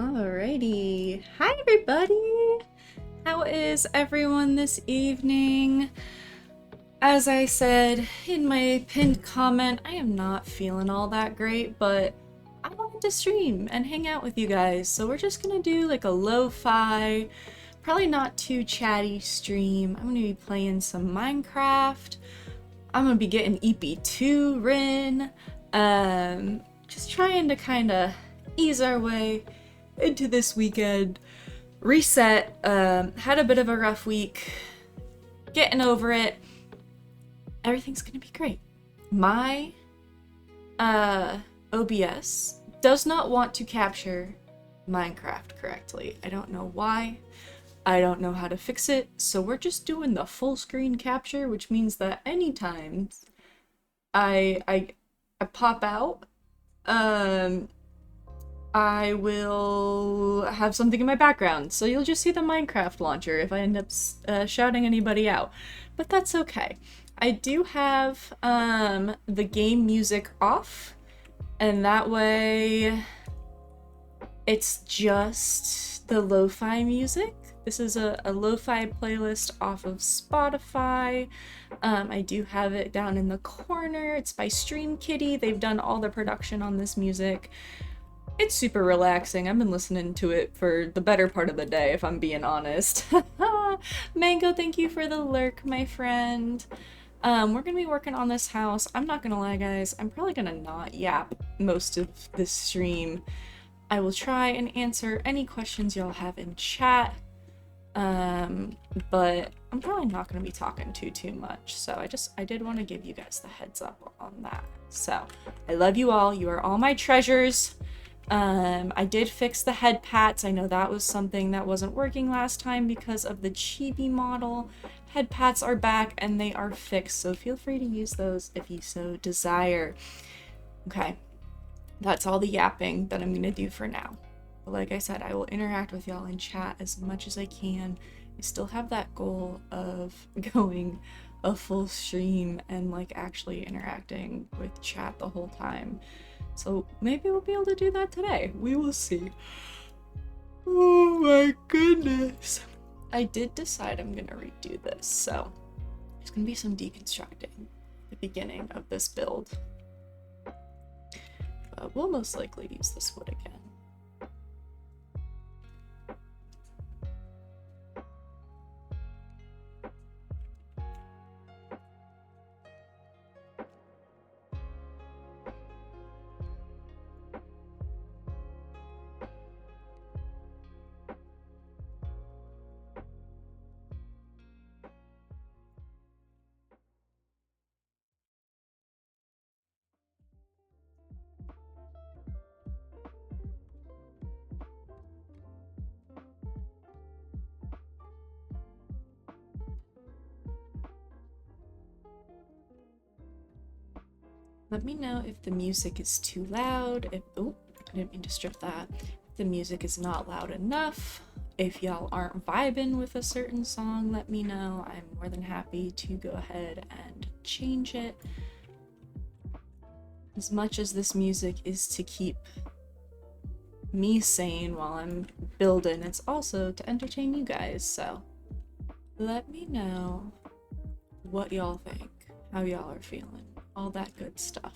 Alrighty. Hi, everybody. How is everyone this evening? As I said in my pinned comment, I am not feeling all that great, but I wanted to stream and hang out with you guys. So we're just gonna do like a lo-fi, probably not too chatty stream. I'm gonna be playing some Minecraft. I'm gonna be getting EP2 Rin. Just trying to kind of ease our way into this weekend. Reset. Had a bit of a rough week. Getting over it. Everything's gonna be great. My OBS does not want to capture Minecraft correctly. I don't know why. I don't know how to fix it, so we're just doing the full screen capture, which means that anytime I pop out, I will have something in my background, so you'll just see the Minecraft launcher if I end up shouting anybody out. But that's okay. I do have the game music off, and that way it's just the lo-fi music. This is a lo-fi playlist off of Spotify. I do have it down in the corner. It's by Stream Kitty. They've done all the production on this music. It's super relaxing. I've been listening to it for the better part of the day, if I'm being honest. Mango, thank you for the lurk, my friend. We're gonna be working on this house. I'm not gonna lie, guys. I'm probably gonna not yap most of this stream. I will try and answer any questions y'all have in chat. But I'm probably not gonna be talking too much. So I did want to give you guys the heads up on that. So I love you all. You are all my treasures. I did fix the head pats. I know that was something that wasn't working last time because of the chibi model. Head pats are back and they are fixed, so feel free to use those if you so desire. Okay, that's all the yapping that I'm gonna do for now. But like I said, I will interact with y'all in chat as much as I can. I still have that goal of going a full stream and like actually interacting with chat the whole time. So maybe we'll be able to do that today. We will see. Oh my goodness. I did decide I'm gonna redo this, so there's gonna be some deconstructing at the beginning of this build. But we'll most likely use this wood again. Let me know if the music is too loud, oh, I didn't mean to strip that. If the music is not loud enough, if y'all aren't vibing with a certain song, let me know. I'm more than happy to go ahead and change it. As much as this music is to keep me sane while I'm building, it's also to entertain you guys, so let me know what y'all think, how y'all are feeling. All that good stuff.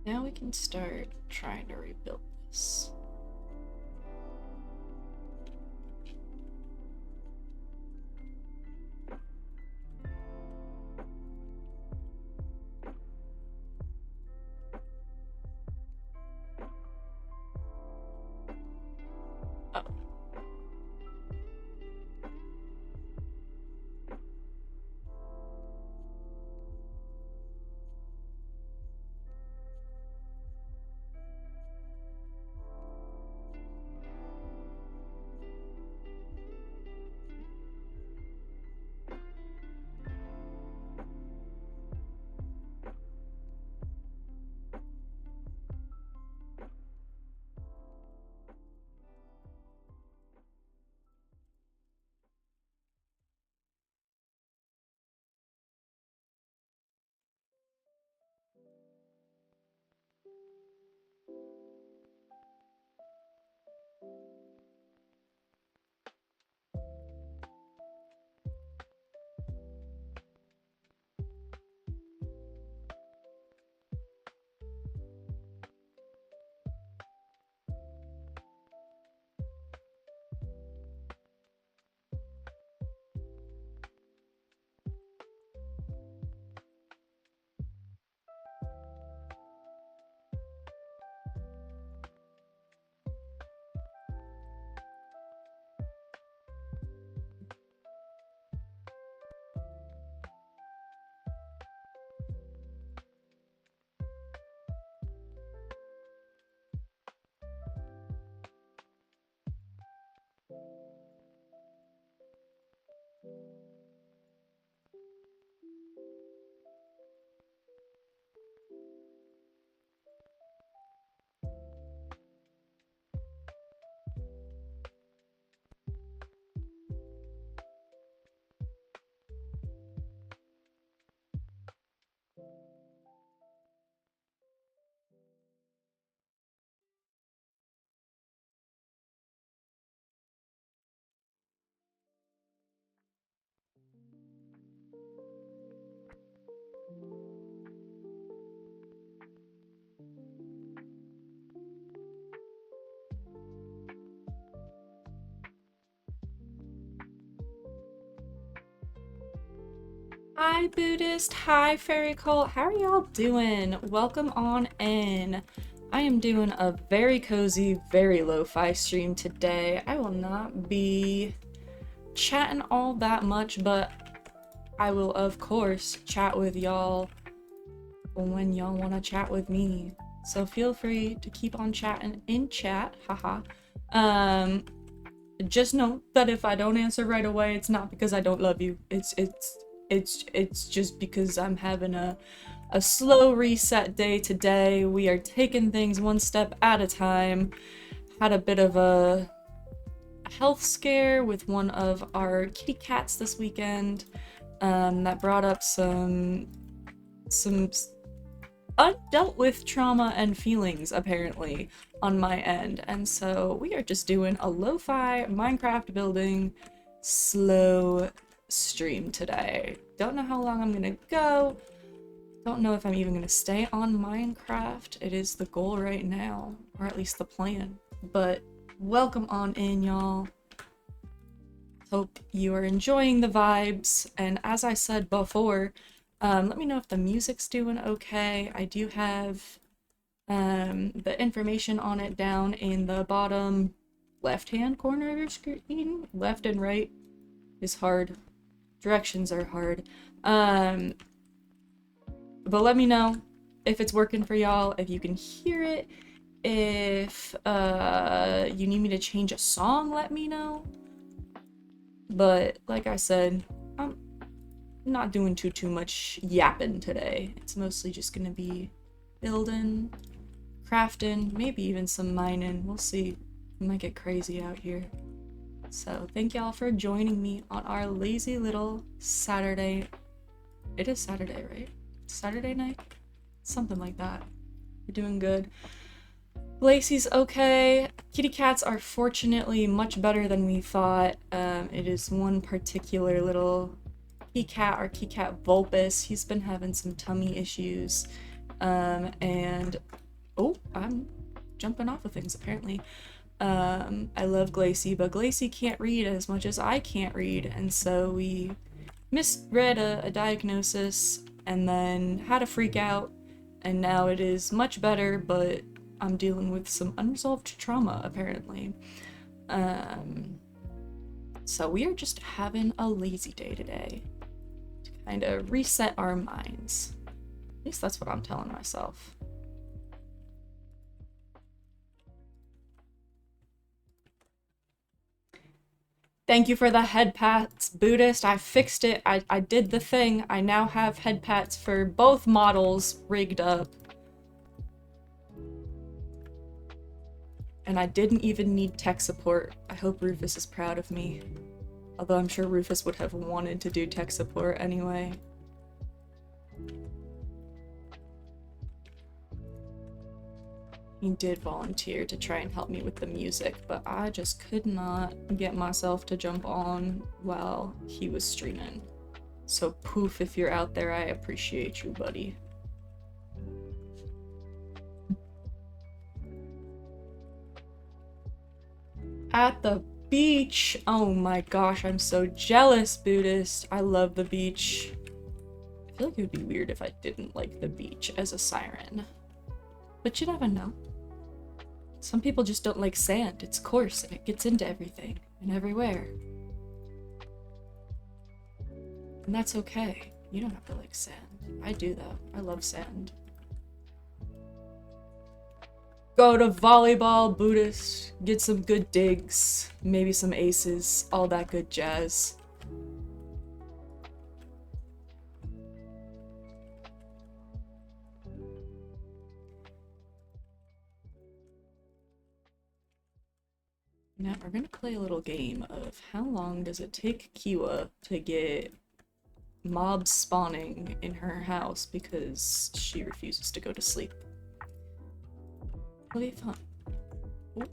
Now we can start trying to rebuild this. Oh. Hi Buddhist, hi Fairy Cult, how are y'all doing? Welcome on in. I am doing a very cozy, very lo-fi stream today. I will not be chatting all that much, but I will of course chat with y'all when y'all want to chat with me. So feel free to keep on chatting in chat, haha. Just know that if I don't answer right away, it's not because I don't love you. It's just because I'm having a slow reset day today. We are taking things one step at a time. Had a bit of a health scare with one of our kitty cats this weekend, that brought up some undealt with trauma and feelings apparently on my end, and so we are just doing a lo-fi Minecraft building slow stream today. Don't know how long I'm gonna go. Don't know if I'm even gonna stay on Minecraft. It is the goal right now, or at least the plan. But welcome on in, y'all. Hope you are enjoying the vibes, and as I said before, let me know if the music's doing okay. I do have the information on it down in the bottom left-hand corner of your screen. Left and right is hard. Directions are hard. But let me know if it's working for y'all, if you can hear it. If you need me to change a song, let me know. But like I said, I'm not doing too much yapping today. It's mostly just gonna be building, crafting, maybe even some mining. We'll see. It might get crazy out here. So thank y'all for joining me on our lazy little Saturday. It is Saturday, right? Saturday night? Something like that. We're doing good. Lacey's okay. Kitty cats are fortunately much better than we thought. It is one particular little kitty cat, our kitty cat Vulpus. He's been having some tummy issues, And oh, I'm jumping off of things apparently. I love Glacy, but Glacy can't read as much as I can't read, and so we misread a diagnosis and then had a freak out, and now it is much better, but I'm dealing with some unresolved trauma apparently. So we are just having a lazy day today to kind of reset our minds. At least that's what I'm telling myself. Thank you for the head pats, Buddhist. I fixed it. I did the thing. I now have head pats for both models rigged up. And I didn't even need tech support. I hope Rufus is proud of me. Although I'm sure Rufus would have wanted to do tech support anyway. He did volunteer to try and help me with the music, but I just could not get myself to jump on while he was streaming. So Poof, if you're out there, I appreciate you, buddy. At the beach! Oh my gosh, I'm so jealous, Buddhist. I love the beach. I feel like it would be weird if I didn't like the beach as a siren. But you never know. Some people just don't like sand. It's coarse and it gets into everything and everywhere. And that's okay. You don't have to like sand. I do though. I love sand. Go to volleyball, Buddhist. Get some good digs. Maybe some aces. All that good jazz. Now we're gonna play a little game of how long does it take Kiwa to get mobs spawning in her house because she refuses to go to sleep. It'll be fun. Ooh.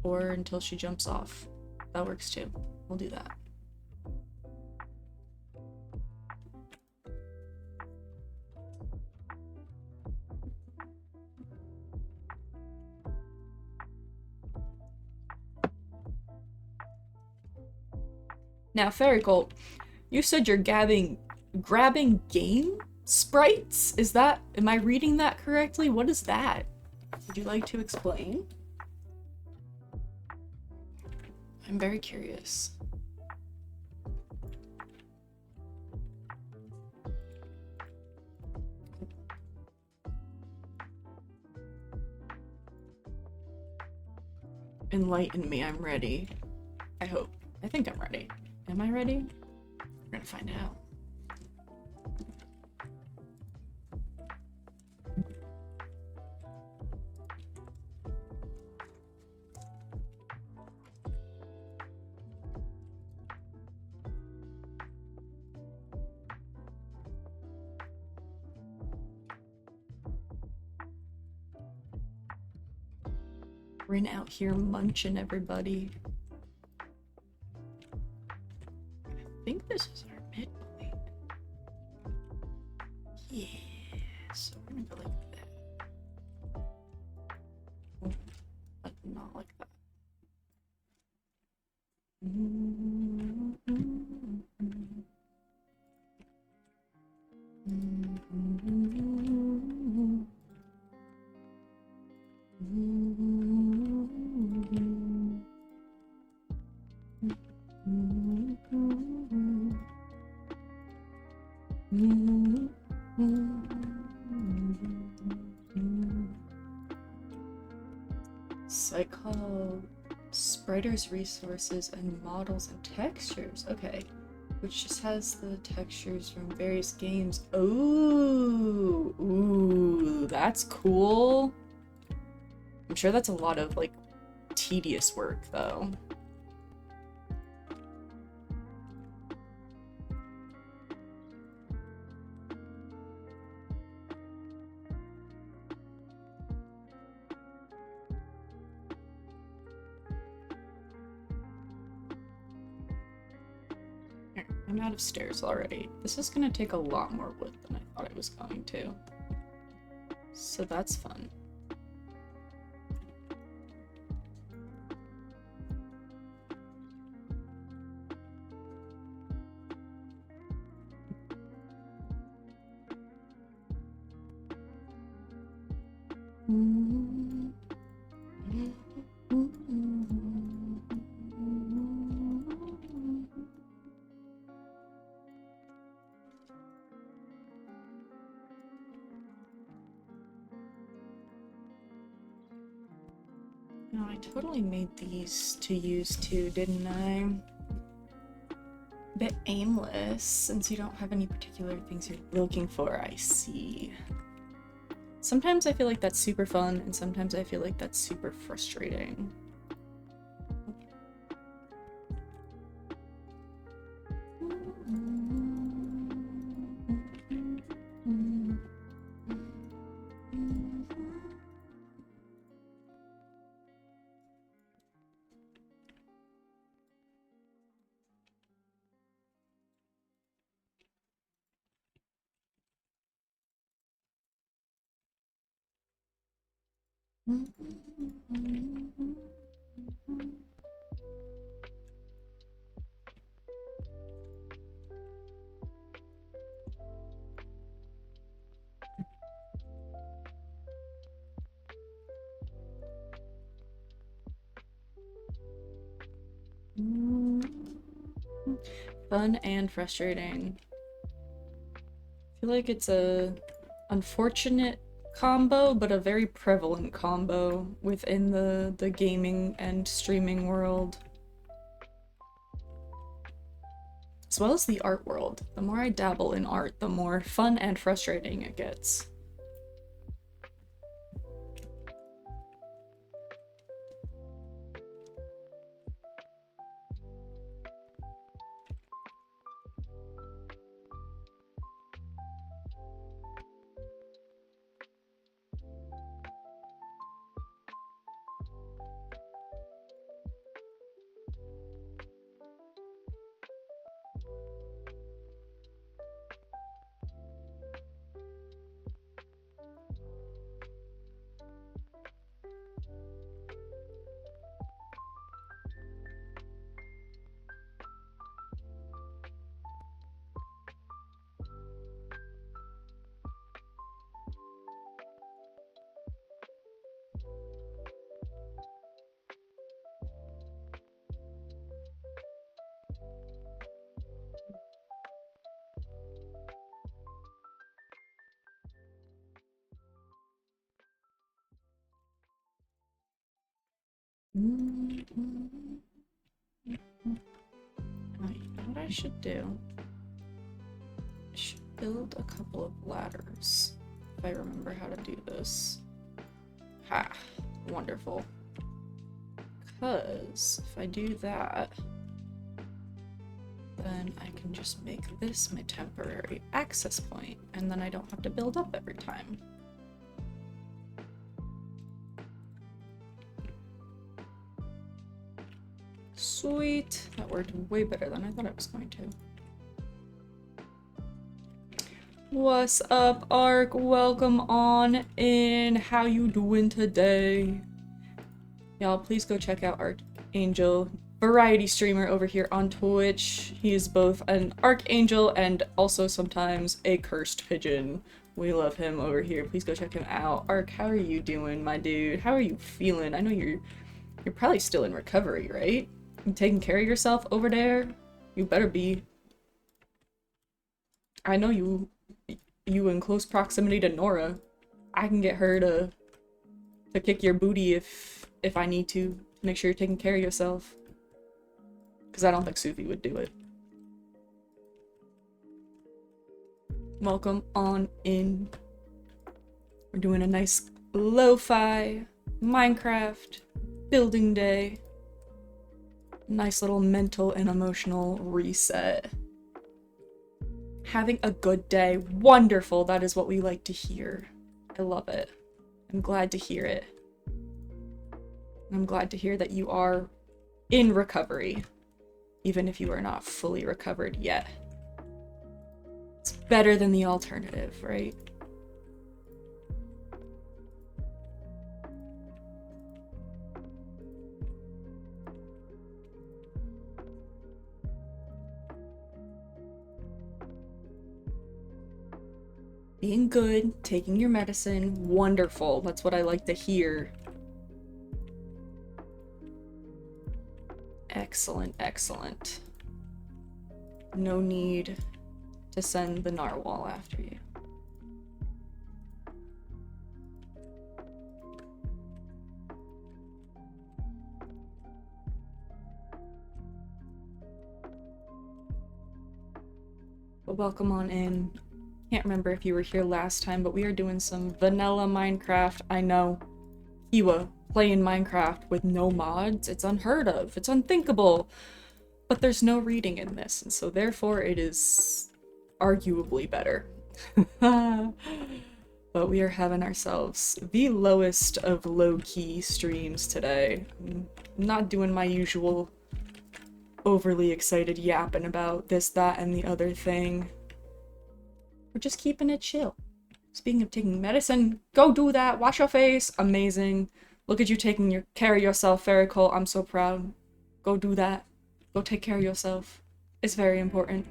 Or until she jumps off. That works too. We'll do that. Now, Fairy Colt, you said you're grabbing game sprites? Is that, am I reading that correctly? What is that? Would you like to explain? I'm very curious. Enlighten me, I'm ready. I hope. I think I'm ready. Am I ready? We're gonna find out. Rin out here munching everybody. I think this is our midpoint. Yeah, so we're gonna go like that. Oh, but not like that. Cycle spriters, resources, and models and textures. Okay. Which just has the textures from various games. Ooh, ooh, that's cool. I'm sure that's a lot of, like, tedious work, though. I'm out of stairs already. This is gonna take a lot more wood than I thought it was going to. So that's fun. No, I totally made these to use too, didn't I? A bit aimless, since you don't have any particular things you're looking for, I see. Sometimes I feel like that's super fun, and sometimes I feel like that's super frustrating. Fun and frustrating. I feel like it's a unfortunate combo, but a very prevalent combo within the gaming and streaming world. As well as the art world. The more I dabble in art, the more fun and frustrating it gets. What I should do? I should build a couple of ladders, if I remember how to do this. Ha! Wonderful. Because if I do that, then I can just make this my temporary access point, and then I don't have to build up every time. Sweet! That worked way better than I thought it was going to. What's up, Ark? Welcome on in. How you doing today? Y'all, please go check out Archangel, variety streamer over here on Twitch. He is both an archangel and also sometimes a cursed pigeon. We love him over here. Please go check him out. Ark, how are you doing, my dude? How are you feeling? I know you're probably still in recovery, right? You taking care of yourself over there? You better be. I know you in close proximity to Nora. I can get her to kick your booty if I need to. Make sure you're taking care of yourself. Because I don't think Sufi would do it. Welcome on in. We're doing a nice lo-fi Minecraft building day. Nice little mental and emotional reset. Having a good day. Wonderful. That is what we like to hear. I love it. I'm glad to hear it. I'm glad to hear that you are in recovery, even if you are not fully recovered yet. It's better than the alternative, right? Being good, taking your medicine, wonderful. That's what I like to hear. Excellent, excellent. No need to send the narwhal after you. But welcome on in. Can't remember if you were here last time, but we are doing some vanilla Minecraft. I know. Kiwa playing Minecraft with no mods. It's unheard of. It's unthinkable. But there's no reading in this, and so therefore it is arguably better. But we are having ourselves the lowest of low-key streams today. I'm not doing my usual overly excited yapping about this, that, and the other thing. We're just keeping it chill. Speaking of taking medicine, go do that. Wash your face. Amazing. Look at you taking care of yourself, Ferricole. I'm so proud. Go do that. Go take care of yourself. It's very important.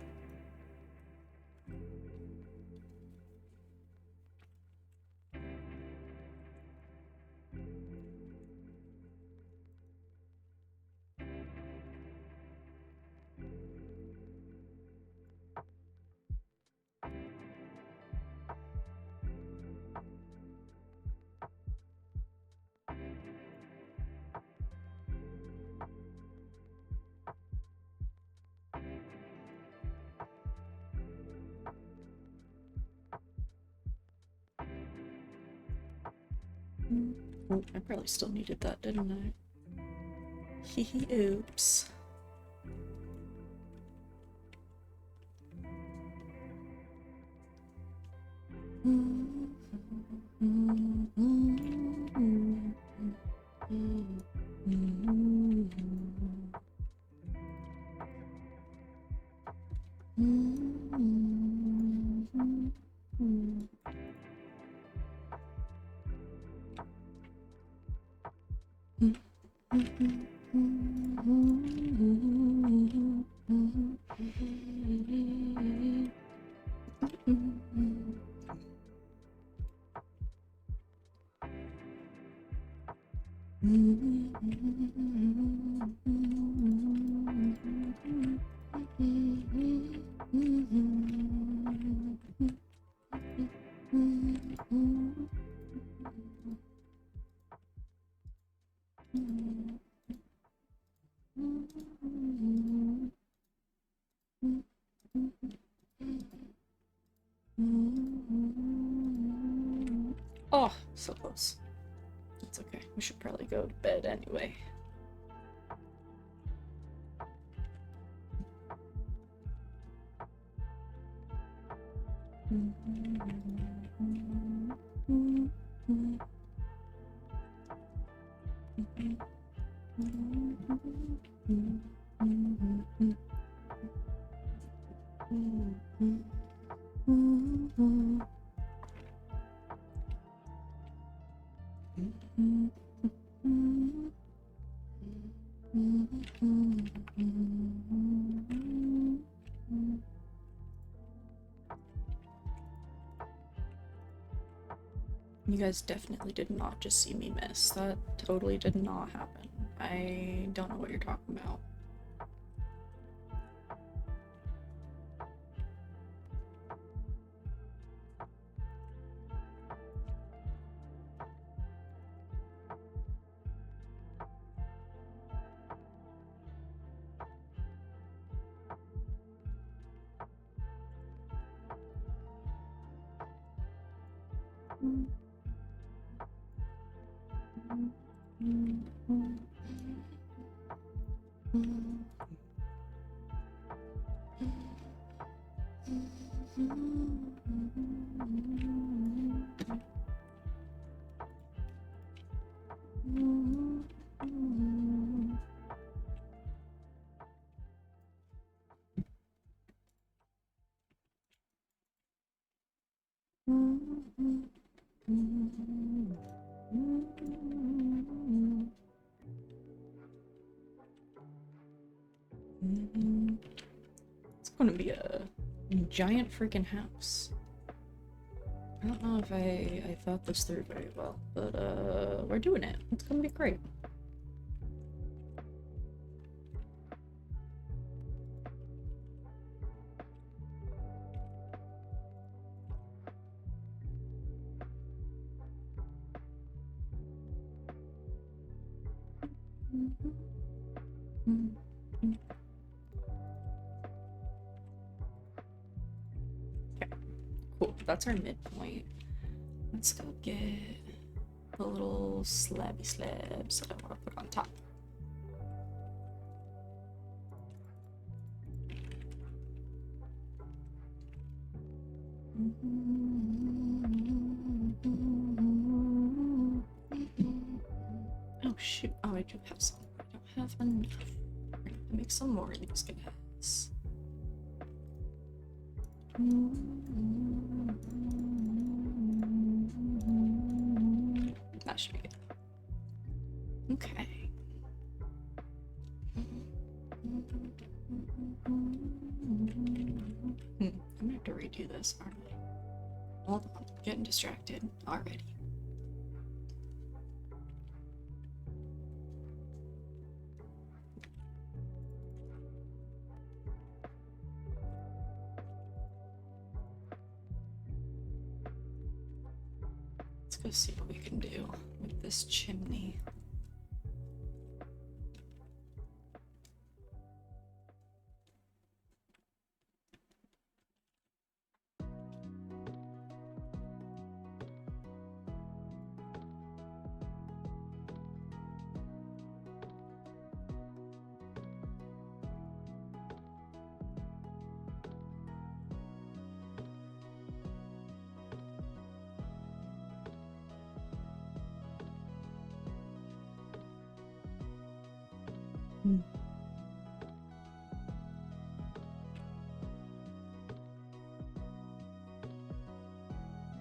Oh, I probably still needed that, didn't I? Hee oops. Oh, so close. It's okay. We should probably go to bed anyway. You guys definitely did not just see me miss. That totally did not happen. I don't know what you're talking about. It's gonna be a giant freaking house. I don't know if I thought this through very well, but we're doing it. It's gonna be great. Okay, cool. That's our midpoint. Let's go get the little slabby slabs that I want to put on top. Oh shoot, oh I do have some. I don't have enough. We're gonna make some more of these guys. That should be good. Okay. I'm gonna have to redo this, aren't I? Hold on, I'm getting distracted already. Let's go see what we can do with this chimney.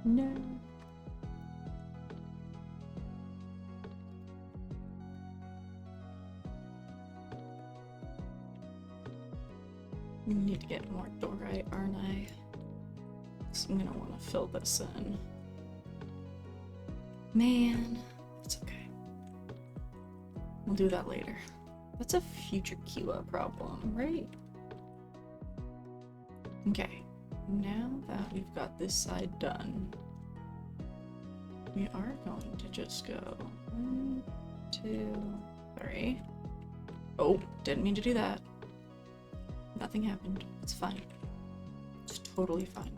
No. I need to get more dorite, aren't I? So I'm gonna want to fill this in. Man, it's okay. We'll do that later. That's a future Kiwa problem, right? Okay, now that we've got this side done, we are going to just go 1, 2, 3. Oh, didn't mean to do that. Nothing happened. It's fine. It's totally fine.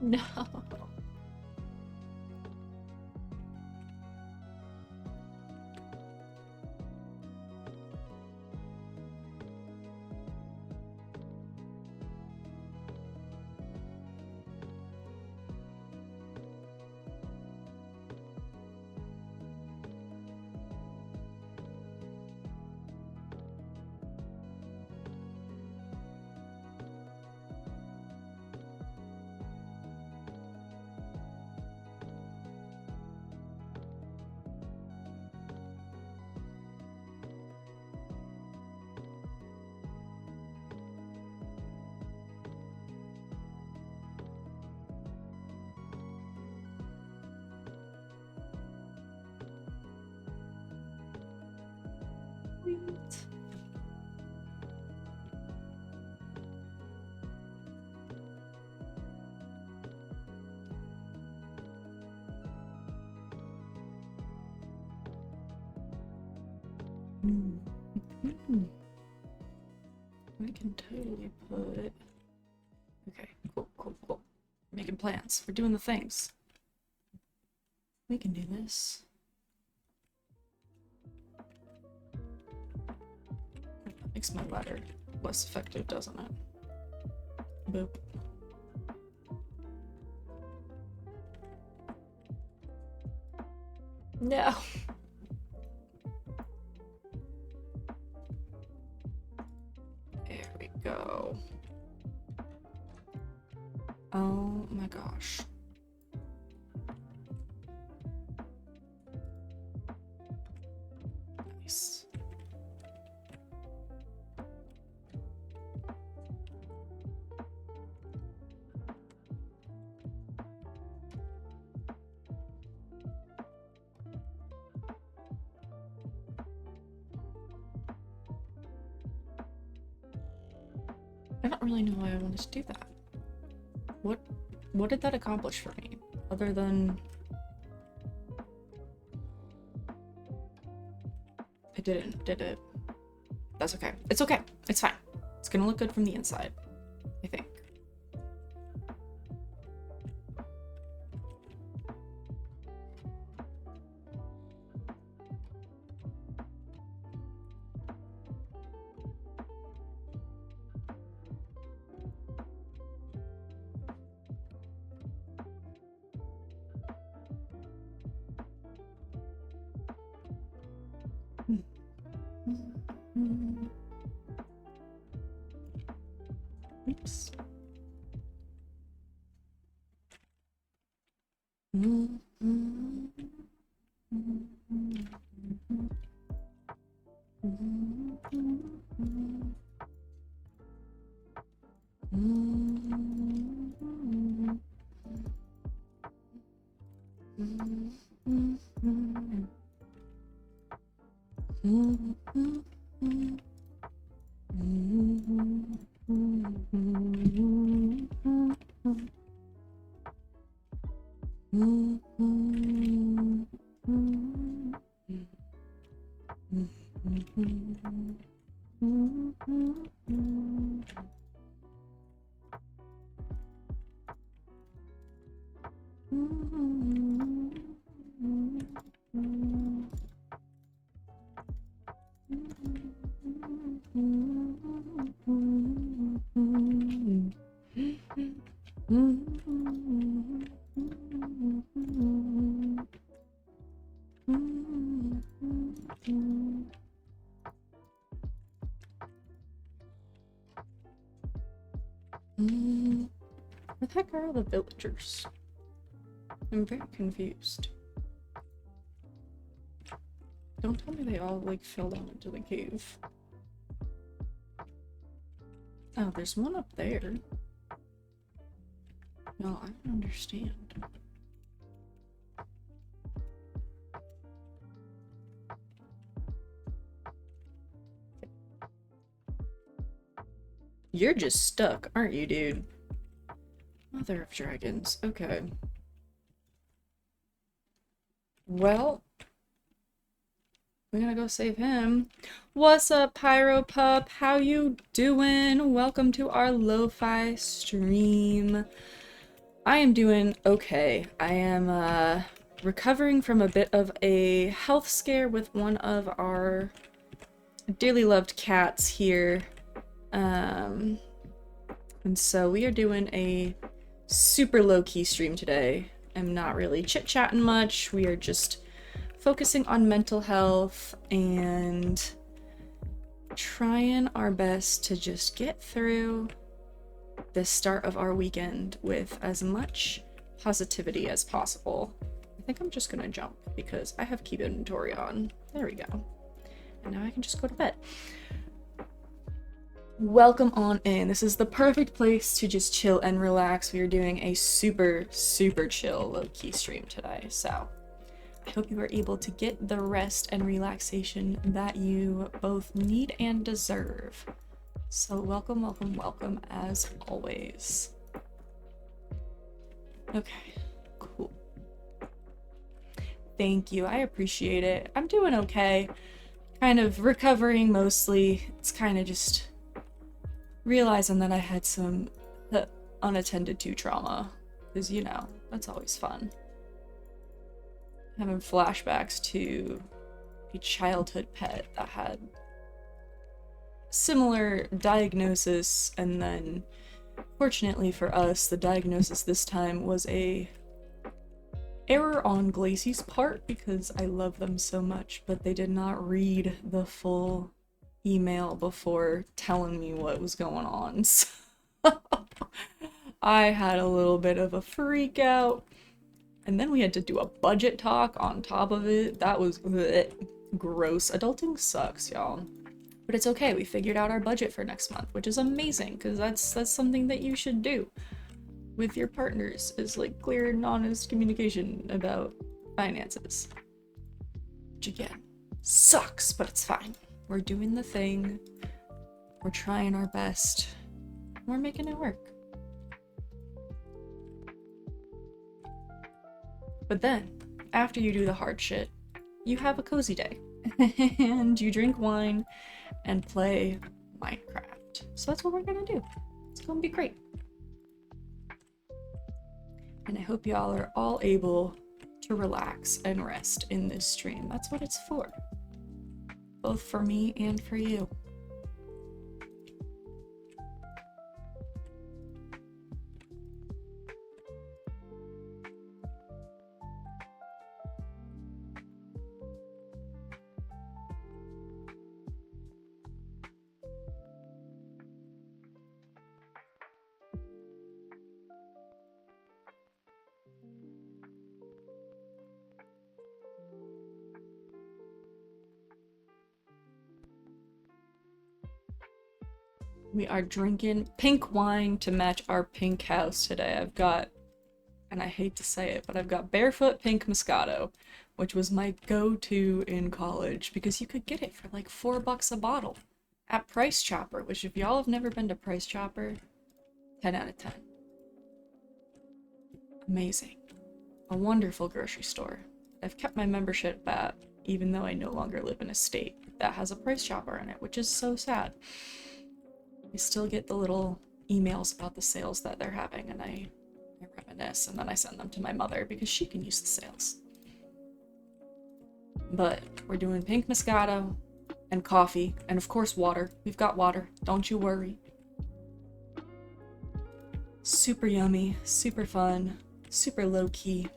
No. Sweet. I can totally put... Okay, cool. Making plans. We're doing the things. We can do this. That makes my ladder less effective, doesn't it? Boop. No. There we go. Oh my gosh. Nice. I don't really know why I wanted to do that. What did that accomplish for me? Other than... It didn't, did it? That's okay. It's okay. It's fine. It's gonna look good from the inside, I think. Oops. Where the heck are all the villagers? I'm very confused. Don't tell me they all, like, fell down into the cave. Oh, there's one up there. No, I don't understand. You're just stuck, aren't you, dude? Mother of dragons. Okay. Well, we're gonna go save him. What's up, Pyro Pup? How you doing? Welcome to our lo-fi stream. I am doing okay. I am recovering from a bit of a health scare with one of our dearly loved cats here. And so we are doing a super low-key stream today. I'm not really chit-chatting much. We are just focusing on mental health and trying our best to just get through the start of our weekend with as much positivity as possible. I think I'm just gonna jump because I have keep inventory on. There we go. And now I can just go to bed. Welcome on in. This is the perfect place to just chill and relax. We are doing a super chill low-key stream today, so I hope you are able to get the rest and relaxation that you both need and deserve. So welcome, welcome, welcome as always. Okay, cool. Thank you, I appreciate it. I'm doing okay. Kind of recovering mostly. It's kind of just realizing that I had some unattended to trauma. Because, you know, that's always fun. Having flashbacks to a childhood pet that had similar diagnosis, and then fortunately for us, the diagnosis this time was a error on Glacey's part because I love them so much, but they did not read the full email before telling me what was going on. So I had a little bit of a freak out, and then we had to do a budget talk on top of it. That was gross. Adulting sucks, y'all. But it's okay, we figured out our budget for next month, which is amazing, because that's something that you should do with your partners, is like clear and honest communication about finances. Which again, sucks, but it's fine. We're doing the thing, we're trying our best, we're making it work. But then, after you do the hard shit, you have a cozy day. And you drink wine and play Minecraft. So that's what we're gonna do. It's gonna be great. And I hope y'all are all able to relax and rest in this stream. That's what it's for. Both for me and for you. We are drinking pink wine to match our pink house today. I've got, and I hate to say it, but I've got Barefoot Pink Moscato, which was my go-to in college because you could get it for like $4 a bottle at Price Chopper, which if y'all have never been to Price Chopper, 10 out of 10. Amazing. A wonderful grocery store. I've kept my membership at, even though I no longer live in a state that has a Price Chopper in it, which is so sad. I still get the little emails about the sales that they're having, and I reminisce, and then I send them to my mother because she can use the sales. But we're doing pink Moscato and coffee, and of course water. We've got water, don't you worry. Super yummy, super fun, super low-key.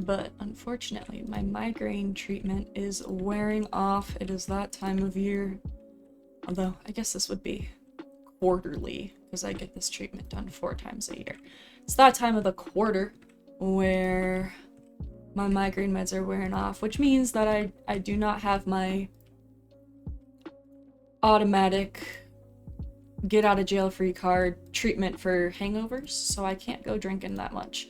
But unfortunately, my migraine treatment is wearing off. It is that time of year. Although, I guess this would be quarterly, because I get this treatment done 4 times a year. It's that time of the quarter where my migraine meds are wearing off, which means that I do not have my automatic get out of jail free card treatment for hangovers, so I can't go drinking that much.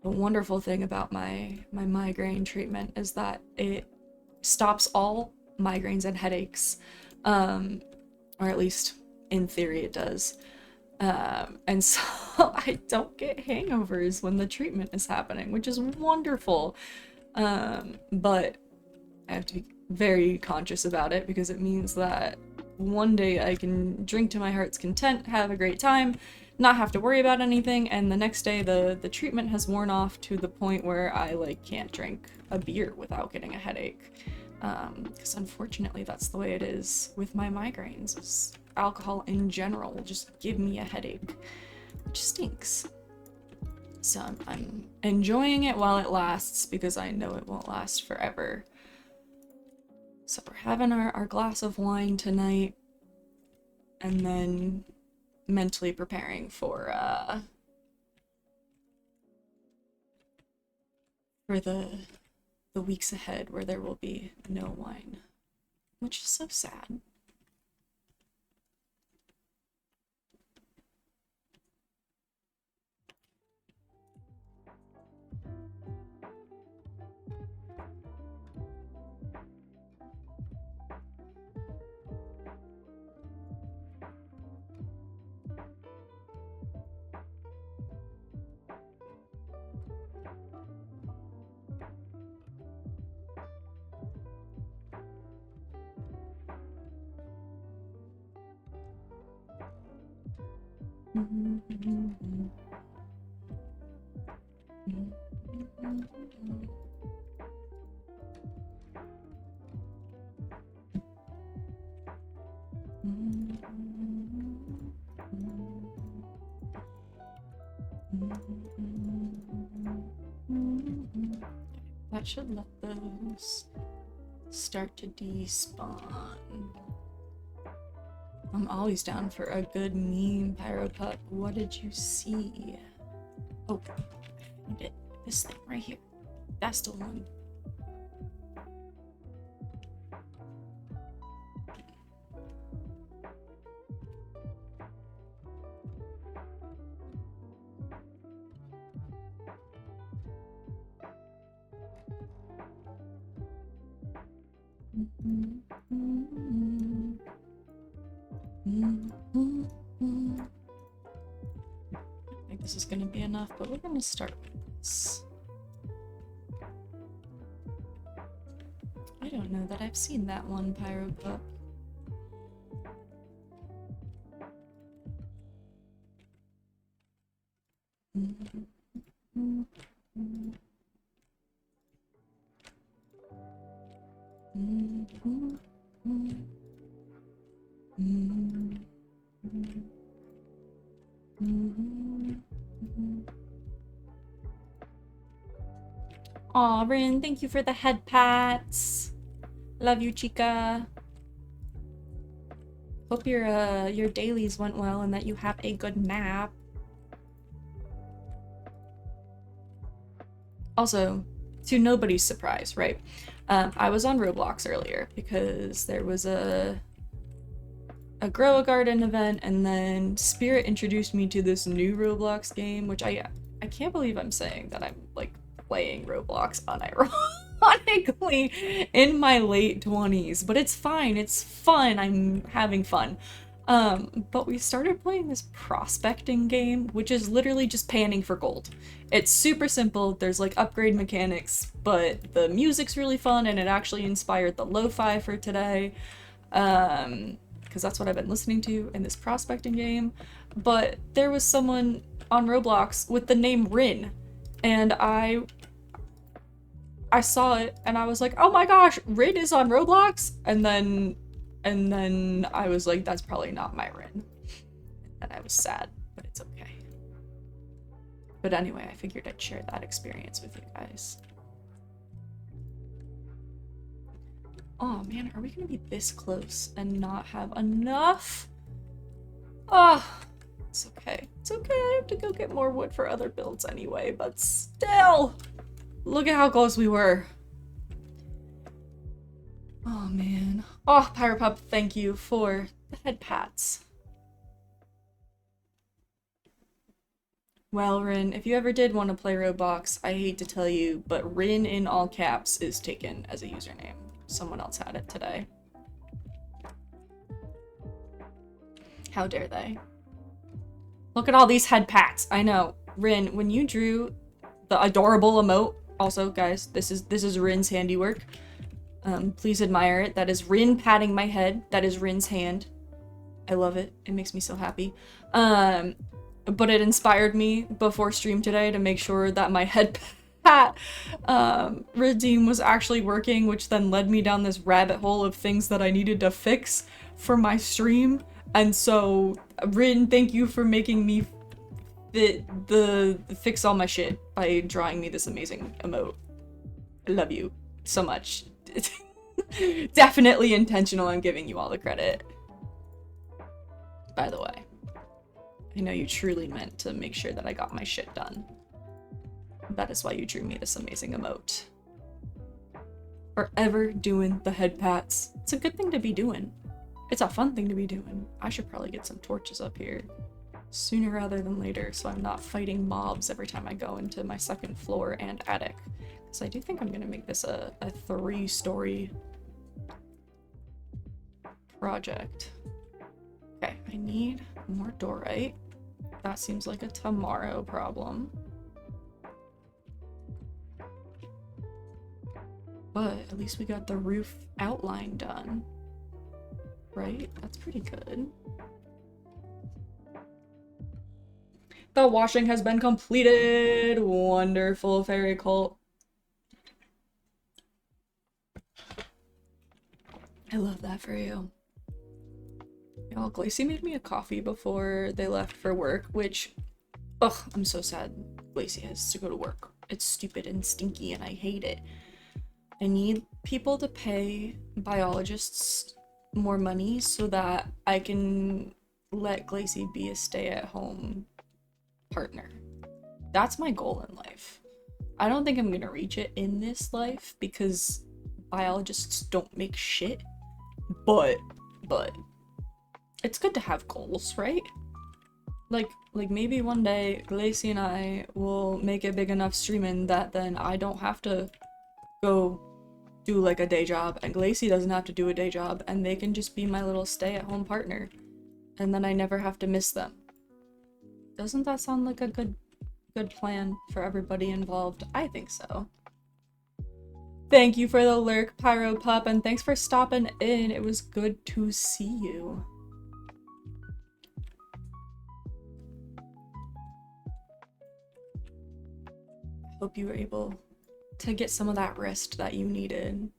The wonderful thing about my migraine treatment is that it stops all migraines and headaches, or at least in theory it does. And so I don't get hangovers when the treatment is happening, which is wonderful. But I have to be very conscious about it because it means that one day I can drink to my heart's content, have a great time, not have to worry about anything, and the next day the treatment has worn off to the point where I like can't drink a beer without getting a headache. Because unfortunately that's the way it is with my migraines. Is alcohol in general will just give me a headache, which stinks. So I'm enjoying it while it lasts because I know it won't last forever. So we're having our glass of wine tonight, and then mentally preparing for the weeks ahead where there will be no wine. which is so sad. That should let those start to despawn. I'm always down for a good meme, Pyropup. What did you see? Oh, I found it. This thing right here. That's the one. I think this is going to be enough, but we're going to start with this. I don't know that I've seen that one, Pyropup. Aw, Rin, thank you for the head pats. Love you, chica. Hope your dailies went well and that you have a good nap. Also, to nobody's surprise, right? I was on Roblox earlier because there was a Grow a Garden event, and then Spirit introduced me to this new Roblox game, which I can't believe I'm saying that I'm like playing Roblox unironically in my late 20s, but it's fine, it's fun, I'm having fun. But we started playing this prospecting game, which is literally just panning for gold. It's super simple, there's like upgrade mechanics, but the music's really fun and it actually inspired the lo-fi for today. Because that's what I've been listening to in this prospecting game. But there was someone on Roblox with the name Rin, and I saw it and I was like, oh my gosh, Rin is on Roblox? And then I was like, that's probably not my Rin. And I was sad, but it's okay. But anyway, I figured I'd share that experience with you guys. Oh man, are we gonna be this close and not have enough? Ah, it's okay. It's okay, I have to go get more wood for other builds anyway, but still! Look at how close we were. Oh man. Oh, Pyropup, thank you for the head pats. Well, Rin, if you ever did want to play Roblox, I hate to tell you, but Rin in all caps is taken as a username. Someone else had it today. How dare they? Look at all these head pats. I know. Rin, when you drew the adorable emote, also guys, this is Rin's handiwork. Please admire it. That is Rin patting my head. That is Rin's hand. I love it. It makes me so happy. But it inspired me before stream today to make sure that my head pat redeem was actually working, which then led me down this rabbit hole of things that I needed to fix for my stream. And so, Rin, thank you for making me fix all my shit by drawing me this amazing emote. I love you so much. Definitely intentional. I'm giving you all the credit. By the way, I know you truly meant to make sure that I got my shit done. That is why you drew me this amazing emote. are ever doing the head pats. It's a good thing to be doing. It's a fun thing to be doing. I should probably get some torches up here sooner rather than later so I'm not fighting mobs every time I go into my second floor and attic. Because I do think I'm going to make this a 3-story project. Okay, I need more dorite. That seems like a tomorrow problem. But at least we got the roof outline done. Right? That's pretty good. The washing has been completed. Wonderful, fairy cult. I love that for you. Y'all, Glacy made me a coffee before they left for work, which, ugh, I'm so sad Glacy has to go to work. It's stupid and stinky and I hate it. I need people to pay biologists more money so that I can let Glacy be a stay-at-home partner. That's my goal in life. I don't think I'm gonna reach it in this life because biologists don't make shit, but it's good to have goals, right? Like maybe one day Glacy and I will make a big enough streaming that then I don't have to go do like a day job and Glacy doesn't have to do a day job and they can just be my little stay-at-home partner and then I never have to miss them. Doesn't that sound like a good plan for everybody involved? I think so. Thank you for the lurk, Pyro Pup, and thanks for stopping in. It was good to see you. Hope you were able to get some of that rest that you needed.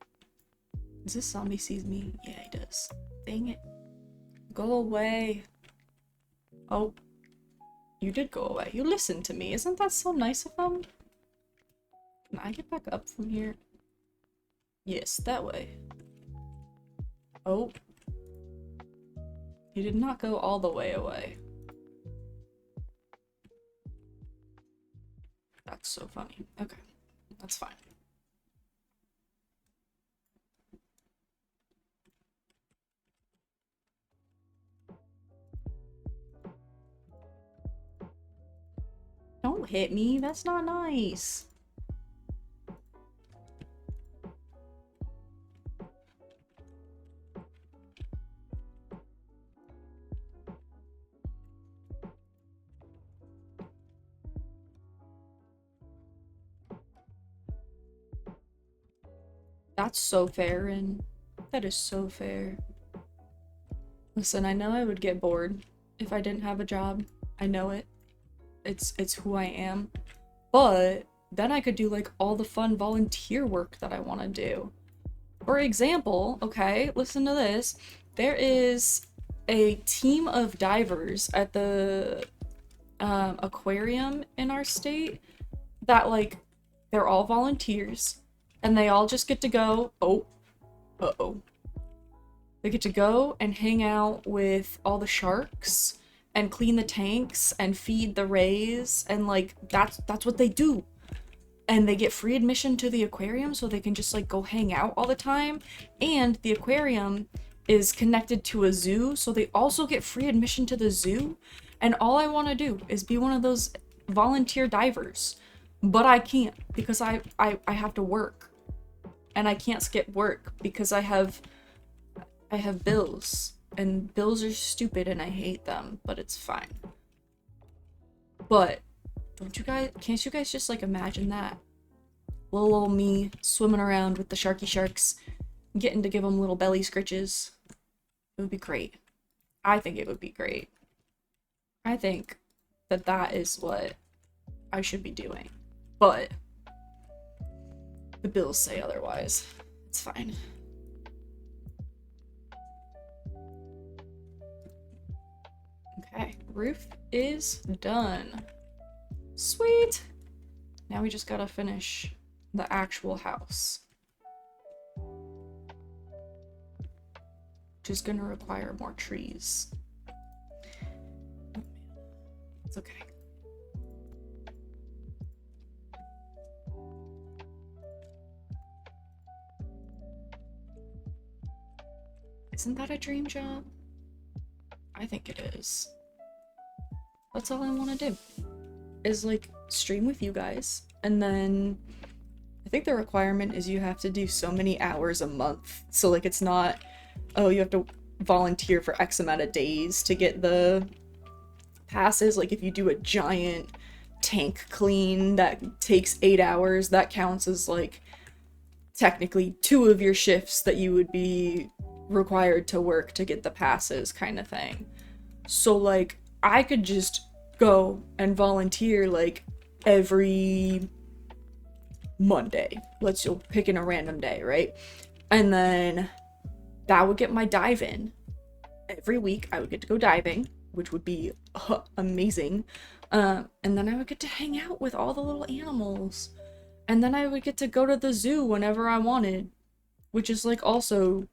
Does this zombie sees me? Yeah, he does. Dang it. Go away. Oh. You did go away. You listened to me. Isn't that so nice of them? Can I get back up from here? Yes, that way. Oh. You did not go all the way away. That's so funny. Okay. That's fine. Don't hit me. That's not nice. That's so fair, and that is so fair. Listen, I know I would get bored if I didn't have a job. I know it. It's who I am. But then I could do like all the fun volunteer work that I want to do. For example, okay, listen to this. There is a team of divers at the aquarium in our state that like they're all volunteers and they all just get to go they get to go and hang out with all the sharks and clean the tanks and feed the rays and like that's what they do. And they get free admission to the aquarium so they can just like go hang out all the time. And the aquarium is connected to a zoo, so they also get free admission to the zoo. And all I want to do is be one of those volunteer divers. But I can't because I have to work. And I can't skip work because I have bills. And bills are stupid and I hate them, but it's fine. But can't you guys just like imagine that? Little old me swimming around with the sharks, getting to give them little belly scritches. It would be great. I think it would be great. I think that is what I should be doing. But the bills say otherwise. It's fine. Okay, roof is done. Sweet! Now we just gotta finish the actual house. Which is gonna require more trees. It's okay. Isn't that a dream job? I think it is. That's all I want to do. Is like stream with you guys, and then I think the requirement is you have to do so many hours a month. So like it's not, oh, you have to volunteer for X amount of days to get the passes. Like if you do a giant tank clean that takes 8 hours, that counts as like technically 2 of your shifts that you would be required to work to get the passes, kind of thing. So like I could just go and volunteer like every Monday. Let's pick in a random day, right? And then that would get my dive in. Every week I would get to go diving, which would be amazing. And then I would get to hang out with all the little animals. And then I would get to go to the zoo whenever I wanted, which is like also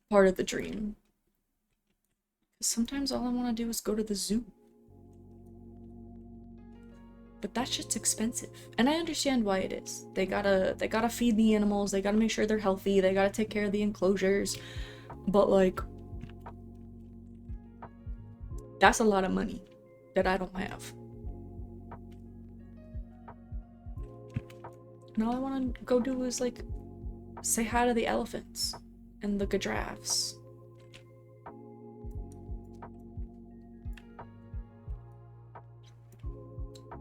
part of the dream. Sometimes all I want to do is go to the zoo. But that shit's expensive. And I understand why it is. They gotta feed the animals, they gotta make sure they're healthy, they gotta take care of the enclosures. But like, that's a lot of money that I don't have. And all I want to go do is like say hi to the elephants and the giraffes.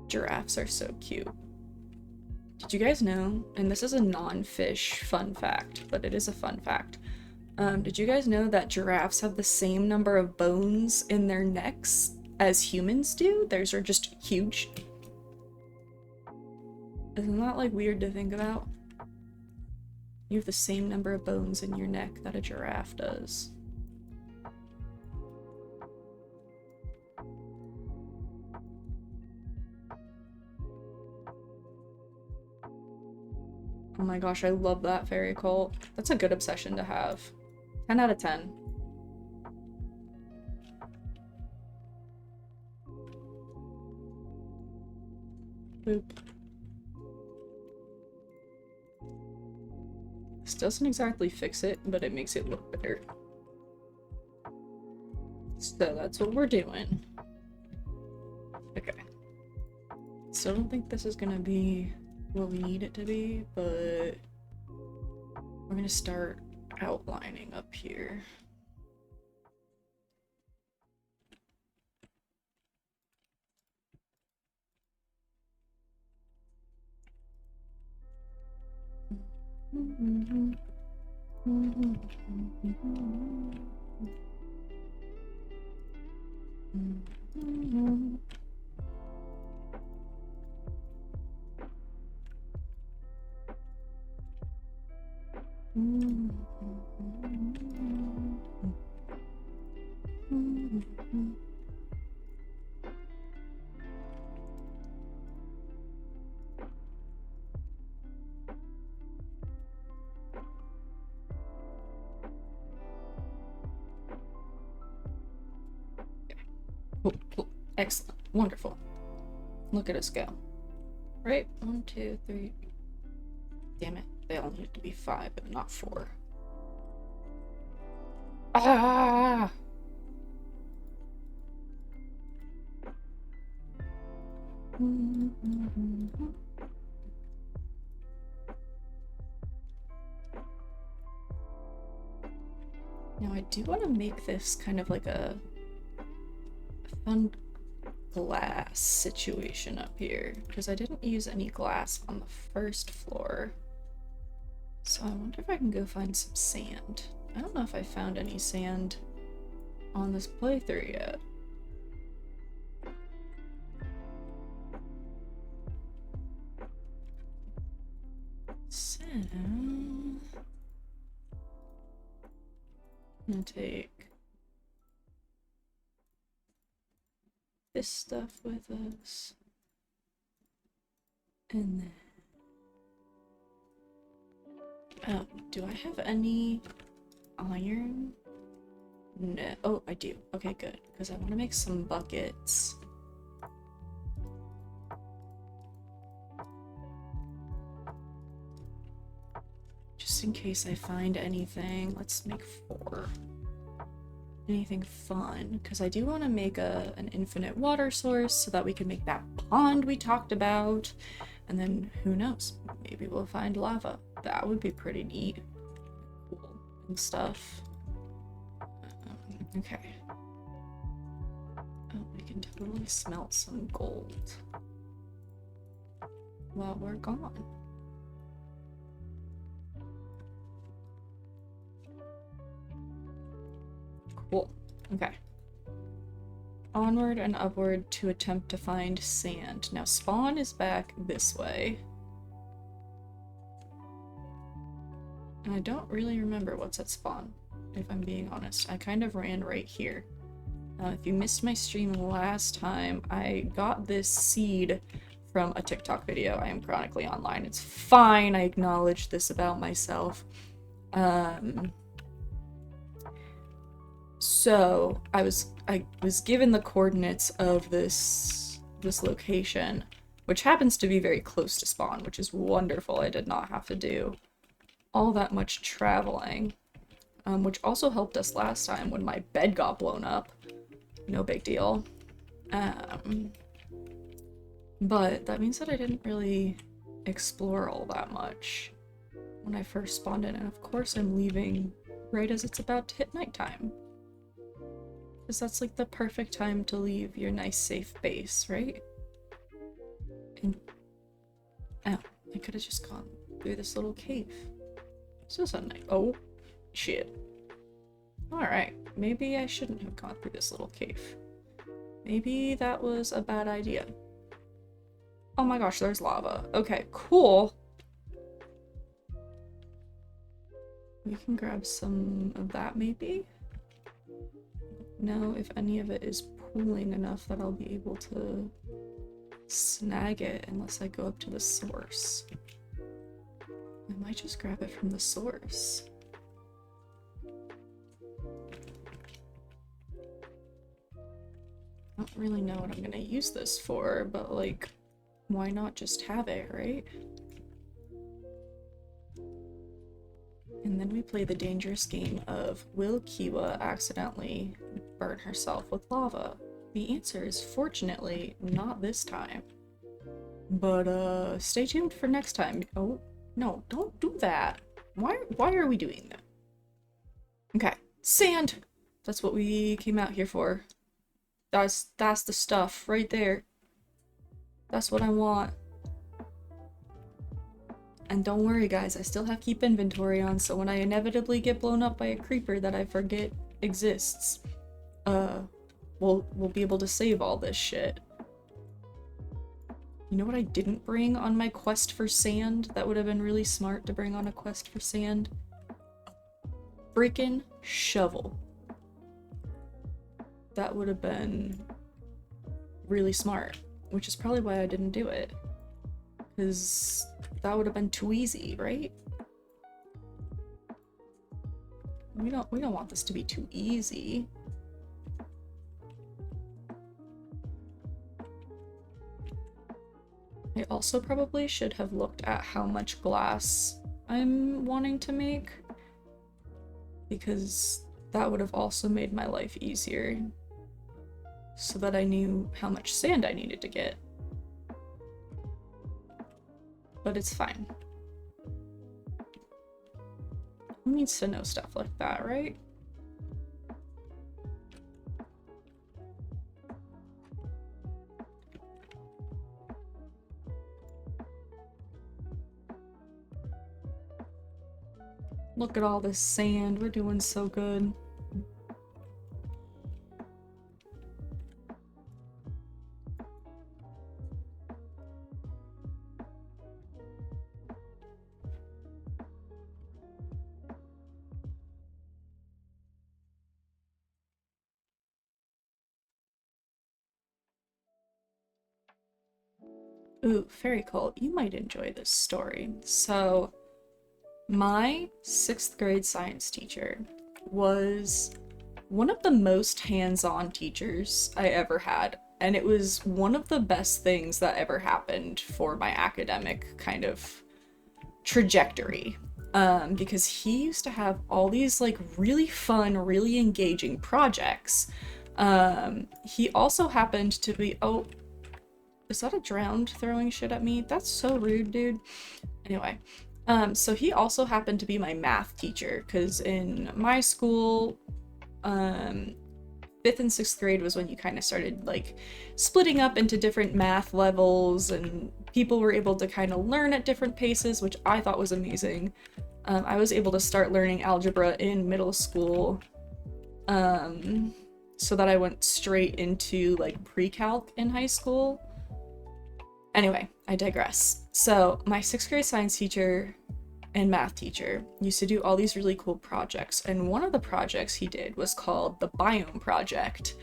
Giraffes are so cute. Did you guys know, and this is a non-fish fun fact, but it is a fun fact. Did you guys know that giraffes have the same number of bones in their necks as humans do? Theirs are just huge. Isn't that like weird to think about? You have the same number of bones in your neck that a giraffe does. Oh my gosh, I love that fairy cult. That's a good obsession to have. 10 out of 10. Boop. This doesn't exactly fix it, but it makes it look better. So that's what we're doing. Okay. Still don't think this is gonna be what we need it to be, but we're gonna start outlining up here. Cool. Excellent. Wonderful. Look at us go. Right? 1, 2, 3. Damn it. They all need to be 5, but not 4. Ah! Now I do want to make this kind of like a fun glass situation up here, because I didn't use any glass on the first floor. So I wonder if I can go find some sand. I don't know if I found any sand on this playthrough yet. So I'm gonna take this stuff with us, and then do I have any iron? No. Oh, I do. Okay, good, because I want to make some buckets. Just just in case I find anything. Let's make 4. Anything fun, because I do want to make an infinite water source so that we can make that pond we talked about, and then who knows, maybe we'll find lava. That would be pretty neat. Cool and stuff. Okay. Oh, we can totally smelt some gold while we're gone. Cool. Okay. Onward and upward to attempt to find sand. Now spawn is back this way. And I don't really remember what's at spawn, if I'm being honest. I kind of ran right here. If you missed my stream last time, I got this seed from a TikTok video. I am chronically online. It's fine. I acknowledge this about myself. So I was given the coordinates of this location, which happens to be very close to spawn, which is wonderful. I did not have to do all that much traveling, which also helped us last time when my bed got blown up. No big deal. But that means that I didn't really explore all that much when I first spawned in, and of course I'm leaving right as it's about to hit nighttime. Because that's like the perfect time to leave your nice safe base, right? And oh, I could have just gone through this little cave. This is a night. Oh, shit. Alright, maybe I shouldn't have gone through this little cave. Maybe that was a bad idea. Oh my gosh, there's lava. Okay, cool. We can grab some of that, maybe? Know if any of it is pooling enough that I'll be able to snag it unless I go up to the source. I might just grab it from the source. I don't really know what I'm gonna use this for, but like, why not just have it, right? And then we play the dangerous game of, will Kiwa accidentally burn herself with lava? The answer is fortunately not this time. But stay tuned for next time. Oh, no, don't do that. Why are we doing that? Okay, sand! That's what we came out here for. That's the stuff right there. That's what I want. And don't worry guys, I still have keep inventory on, so when I inevitably get blown up by a creeper that I forget exists, we'll be able to save all this shit. You know what I didn't bring on my quest for sand? That would have been really smart to bring on a quest for sand. Freaking shovel. That would have been really smart, which is probably why I didn't do it. Because that would have been too easy, right? We don't want this to be too easy. I also probably should have looked at how much glass I'm wanting to make, because that would have also made my life easier, so that I knew how much sand I needed to get. But it's fine. Who needs to know stuff like that, right? Look at all this sand. We're doing so good. Ooh, very cool. You might enjoy this story. So, my 6th grade science teacher was one of the most hands-on teachers I ever had, and it was one of the best things that ever happened for my academic kind of trajectory. because he used to have all these like really fun, really engaging projects. He also happened to be, oh, is that a drowned throwing shit at me? That's so rude, dude. Anyway, so he also happened to be my math teacher, because in my school, 5th and 6th grade was when you kind of started like splitting up into different math levels, and people were able to kind of learn at different paces, which I thought was amazing. I was able to start learning algebra in middle school, so that I went straight into like pre-calc in high school. Anyway, I digress. So my 6th grade science teacher and math teacher used to do all these really cool projects, and one of the projects he did was called the Biome Project.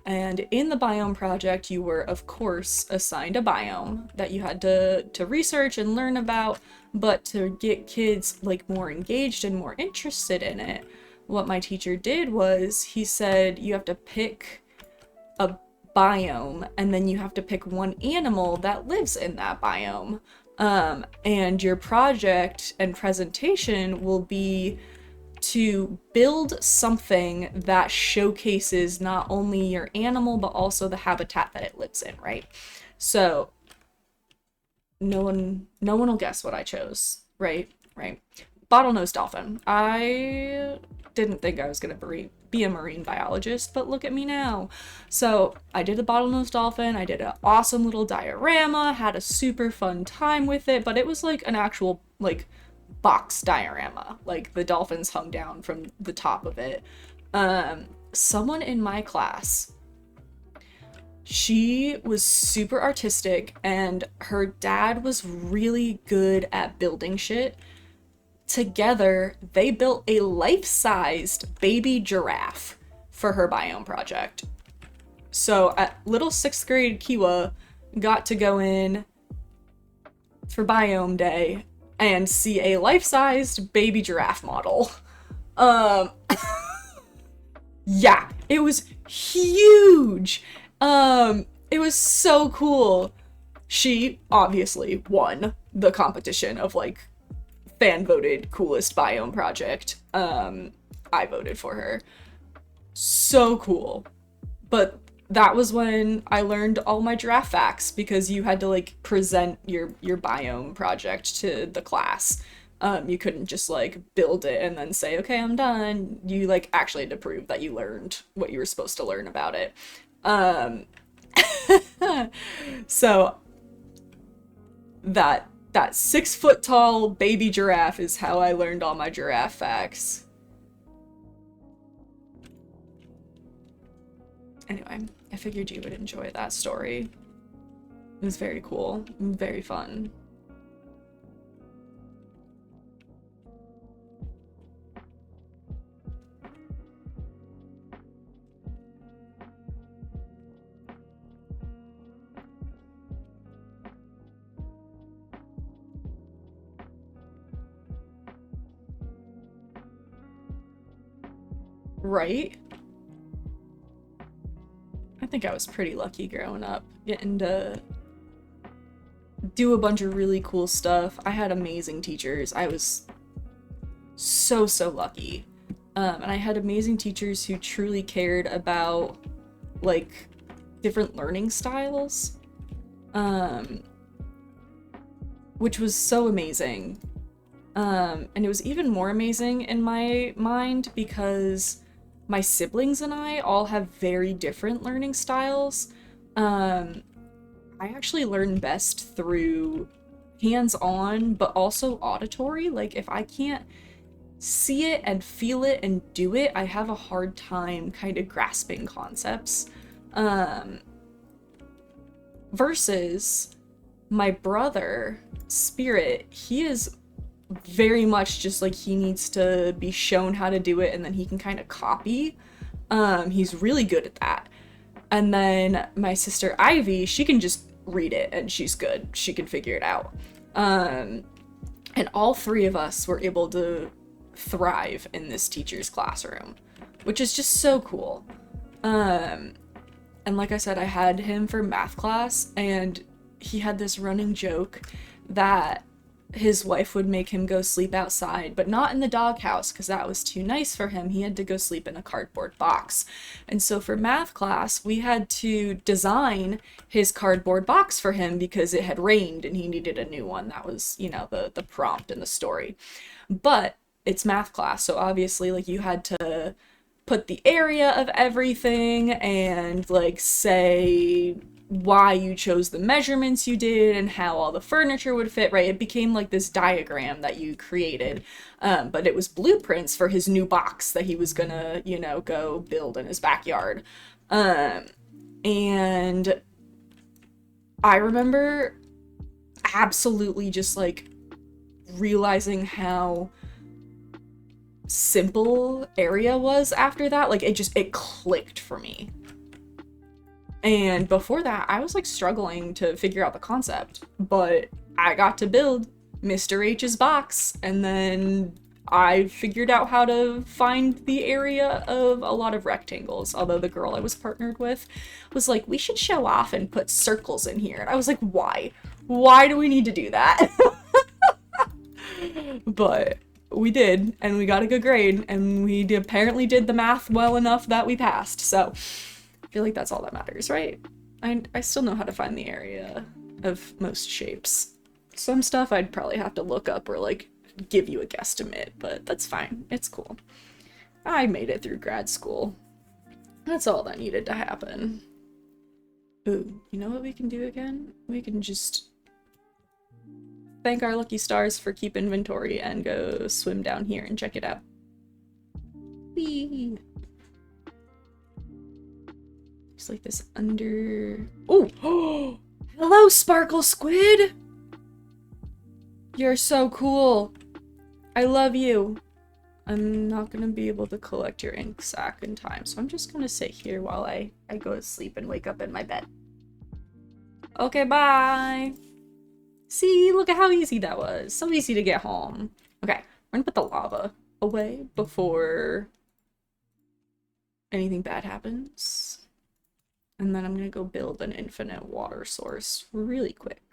And in the Biome Project, you were, of course, assigned a biome that you had to research and learn about, but to get kids like more engaged and more interested in it, what my teacher did was he said you have to pick a biome, and then you have to pick one animal that lives in that biome. And your project and presentation will be to build something that showcases not only your animal, but also the habitat that it lives in, right? So no one will guess what I chose, right? Right. Bottlenose dolphin. I didn't think I was gonna be a marine biologist, but look at me now. So I did a bottlenose dolphin. I did an awesome little diorama, had a super fun time with it, but it was like an actual like box diorama. Like the dolphins hung down from the top of it. Someone in my class, she was super artistic, and her dad was really good at building shit. Together, they built a life-sized baby giraffe for her biome project. So at little 6th grade Kiwa got to go in for biome day and see a life-sized baby giraffe model. Yeah, it was huge. It was so cool. She obviously won the competition of like fan voted coolest biome project. I voted for her. So cool. But that was when I learned all my giraffe facts, because you had to like present your biome project to the class. You couldn't just like build it and then say, okay, I'm done. You like actually had to prove that you learned what you were supposed to learn about it. So that 6-foot tall baby giraffe is how I learned all my giraffe facts. Anyway, I figured you would enjoy that story. It was very cool and very fun. Right? I think I was pretty lucky growing up, getting to do a bunch of really cool stuff. I had amazing teachers. I was so lucky. And I had amazing teachers who truly cared about like different learning styles, which was so amazing. And it was even more amazing in my mind because my siblings and I all have very different learning styles. I actually learn best through hands-on, but also auditory. Like if I can't see it and feel it and do it, I have a hard time kind of grasping concepts. Versus my brother, Spirit, he is very much just like he needs to be shown how to do it and then he can kind of copy. He's really good at that. And then my sister Ivy, she can just read it and she's good. She can figure it out. And all three of us were able to thrive in this teacher's classroom, which is just so cool. And like I said, I had him for math class, and he had this running joke that his wife would make him go sleep outside, but not in the doghouse because that was too nice for him. He had to go sleep in a cardboard box. And so for math class, we had to design his cardboard box for him because it had rained and he needed a new one. That was, you know, the prompt in the story. But it's math class, so obviously, like, you had to put the area of everything and, like, say why you chose the measurements you did and how all the furniture would fit, right? It became like this diagram that you created, but it was blueprints for his new box that he was gonna, you know, go build in his backyard. And I remember absolutely just, like, realizing how simple area was after that. Like, it clicked for me. And before that, I was, like, struggling to figure out the concept, but I got to build Mr. H's box, and then I figured out how to find the area of a lot of rectangles, although the girl I was partnered with was like, we should show off and put circles in here. And I was like, why? Why do we need to do that? But we did, and we got a good grade, and we apparently did the math well enough that we passed, so I feel like that's all that matters, right? I still know how to find the area of most shapes. Some stuff I'd probably have to look up or, like, give you a guesstimate, but that's fine. It's cool. I made it through grad school. That's all that needed to happen. Ooh, you know what we can do again? We can just thank our lucky stars for keep inventory and go swim down here and check it out. Whee! Just like this under... Oh! Hello, Sparkle Squid! You're so cool. I love you. I'm not gonna be able to collect your ink sac in time, so I'm just gonna sit here while I go to sleep and wake up in my bed. Okay, bye! See, look at how easy that was. So easy to get home. Okay, we're gonna put the lava away before anything bad happens. And then I'm gonna go build an infinite water source really quick.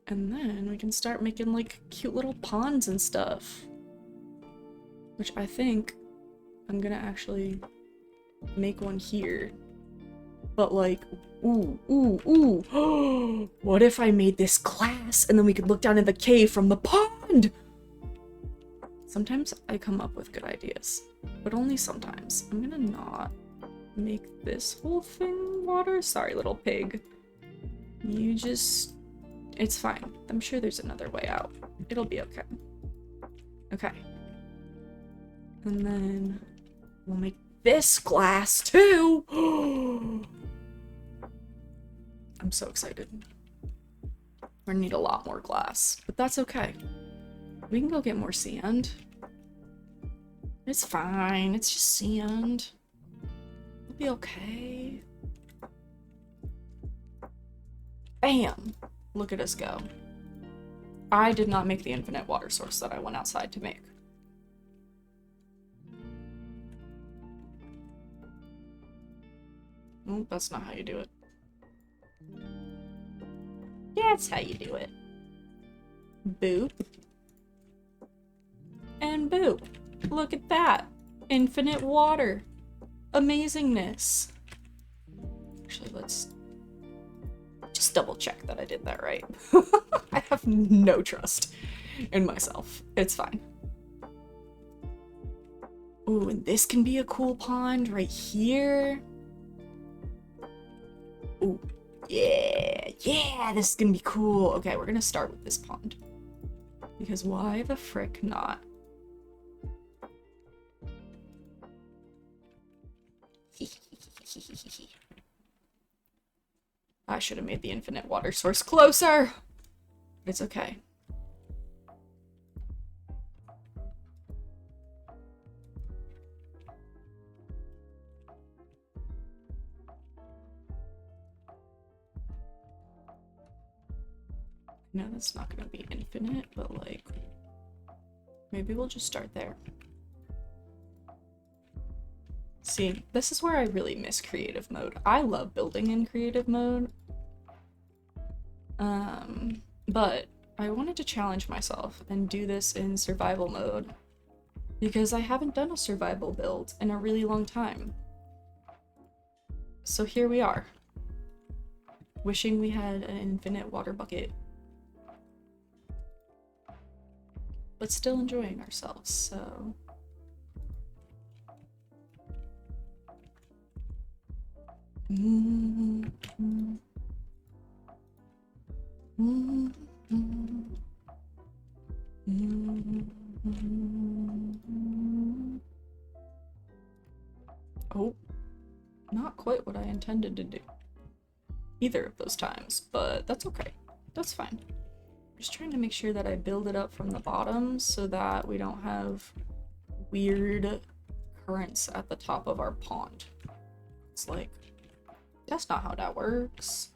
And then we can start making, like, cute little ponds and stuff. Which I think I'm gonna actually make one here. But, like, ooh, ooh, ooh. What if I made this glass and then we could look down in the cave from the pond? Sometimes I come up with good ideas, but only sometimes. I'm gonna not make this whole thing water. Sorry, little pig. You just... It's fine. I'm sure there's another way out. It'll be okay. Okay. And then we'll make this glass too. I'm so excited. We're gonna need a lot more glass, but that's okay. We can go get more sand. It's fine. It's just sand. It'll be okay. Bam! Look at us go. I did not make the infinite water source that I went outside to make. Oh, that's not how you do it. That's how you do it. Boop. And boop. Look at that. Infinite water. Amazingness. Actually, let's just double check that I did that right. I have no trust in myself. It's fine. Ooh, and this can be a cool pond right here. Ooh, yeah, yeah, this is gonna be cool. Okay, we're gonna start with this pond. Because why the frick not? I should have made the infinite water source closer. But it's okay. No, that's not gonna be infinite, but, like, maybe we'll just start there. See, this is where I really miss creative mode. I love building in creative mode. But I wanted to challenge myself and do this in survival mode because I haven't done a survival build in a really long time. So here we are, wishing we had an infinite water bucket, but still enjoying ourselves, so... Oh, not quite what I intended to do either of those times, but that's okay. That's fine. I'm just trying to make sure that I build it up from the bottom so that we don't have weird currents at the top of our pond. It's like, that's not how that works.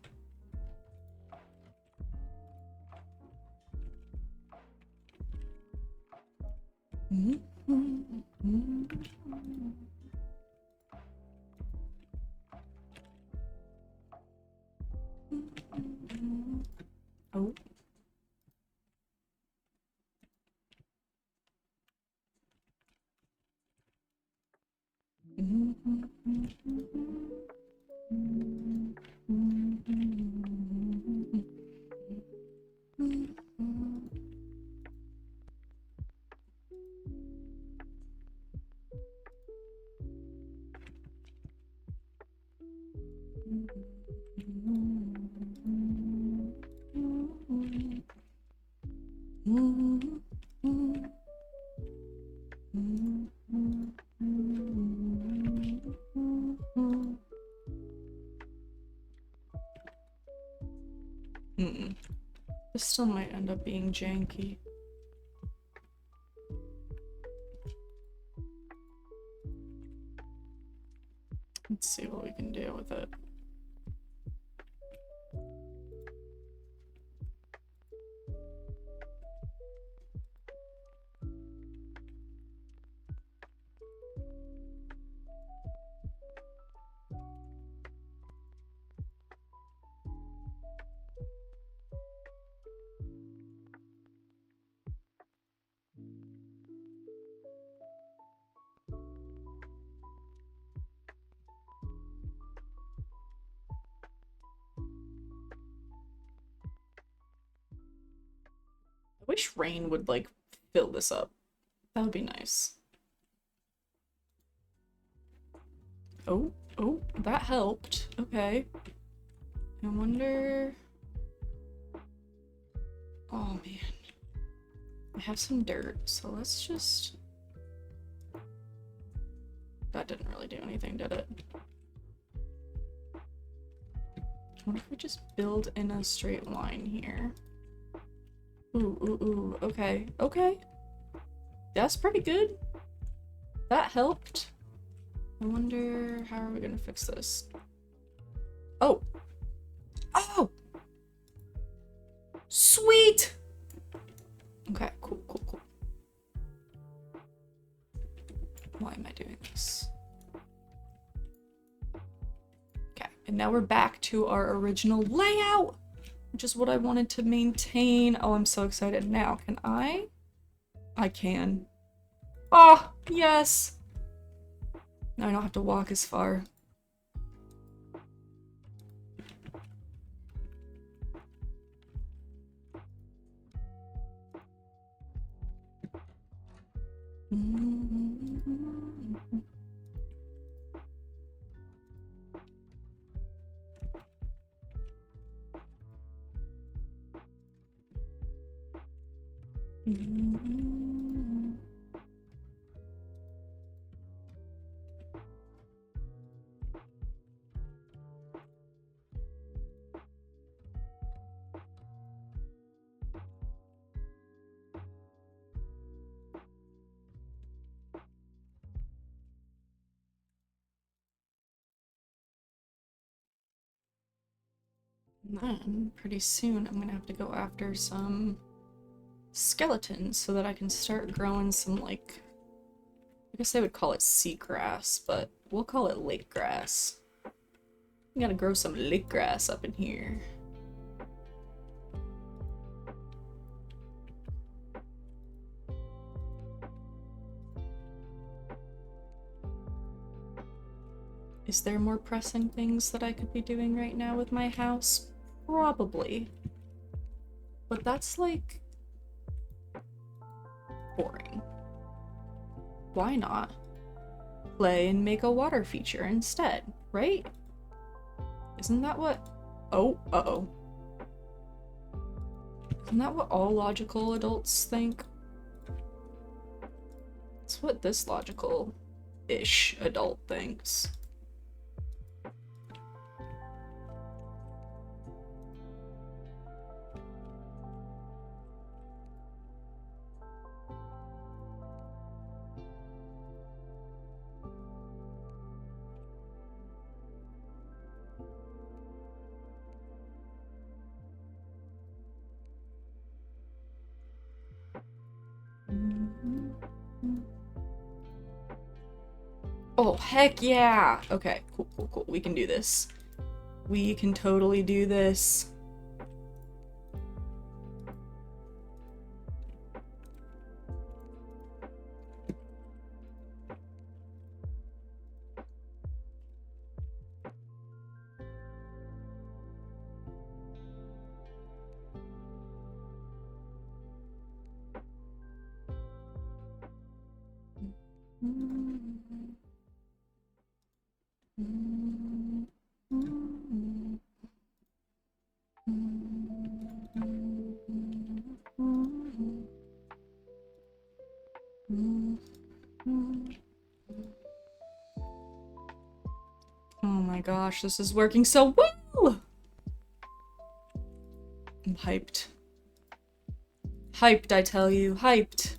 Oh. This still might end up being janky. Let's see what we can do with it. I wish rain would, like, fill this up. That would be nice. Oh, that helped. Okay. I wonder... Oh, man. I have some dirt, so let's just... That didn't really do anything, did it? What if we just build in a straight line here? Ooh, okay, okay. That's pretty good. That helped. I wonder, how are we gonna fix this? Oh! Oh! Sweet! Okay, cool. Why am I doing this? Okay, and now we're back to our original layout, which is what I wanted to maintain. Oh, I'm so excited. Now, can I? I can. Oh, yes! Now I don't have to walk as far. And then, pretty soon, I'm gonna have to go after some skeletons so that I can start growing some, like, I guess they would call it seagrass, but we'll call it lake grass. We gotta grow some lake grass up in here. Is there more pressing things that I could be doing right now with my house? Probably. But that's, like, boring. Why not play and make a water feature instead, right? Isn't that what... Oh, uh-oh. Isn't that what all logical adults think? It's what this logical-ish adult thinks. Oh, heck yeah! Okay, cool, cool, cool. We can do this. We can totally do this. Oh my gosh, this is working so well! I'm hyped. Hyped, I tell you. Hyped.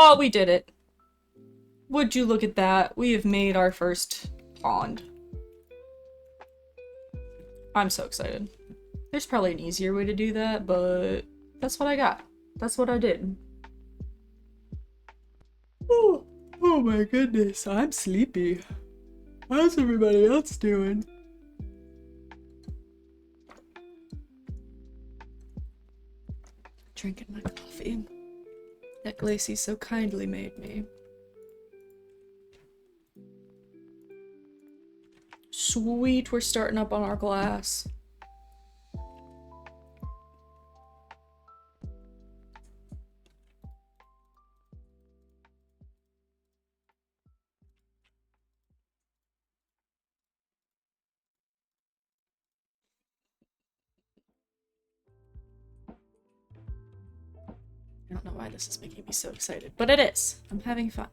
Oh, we did it. Would you look at that? We have made our first pond. I'm so excited. There's probably an easier way to do that, but that's what I got. That's what I did. Oh my goodness, I'm sleepy. How's everybody else doing? Drinking my coffee that Glacy so kindly made me. Sweet, we're starting up on our glass. I don't know why this is making me so excited, but it is. I'm having fun.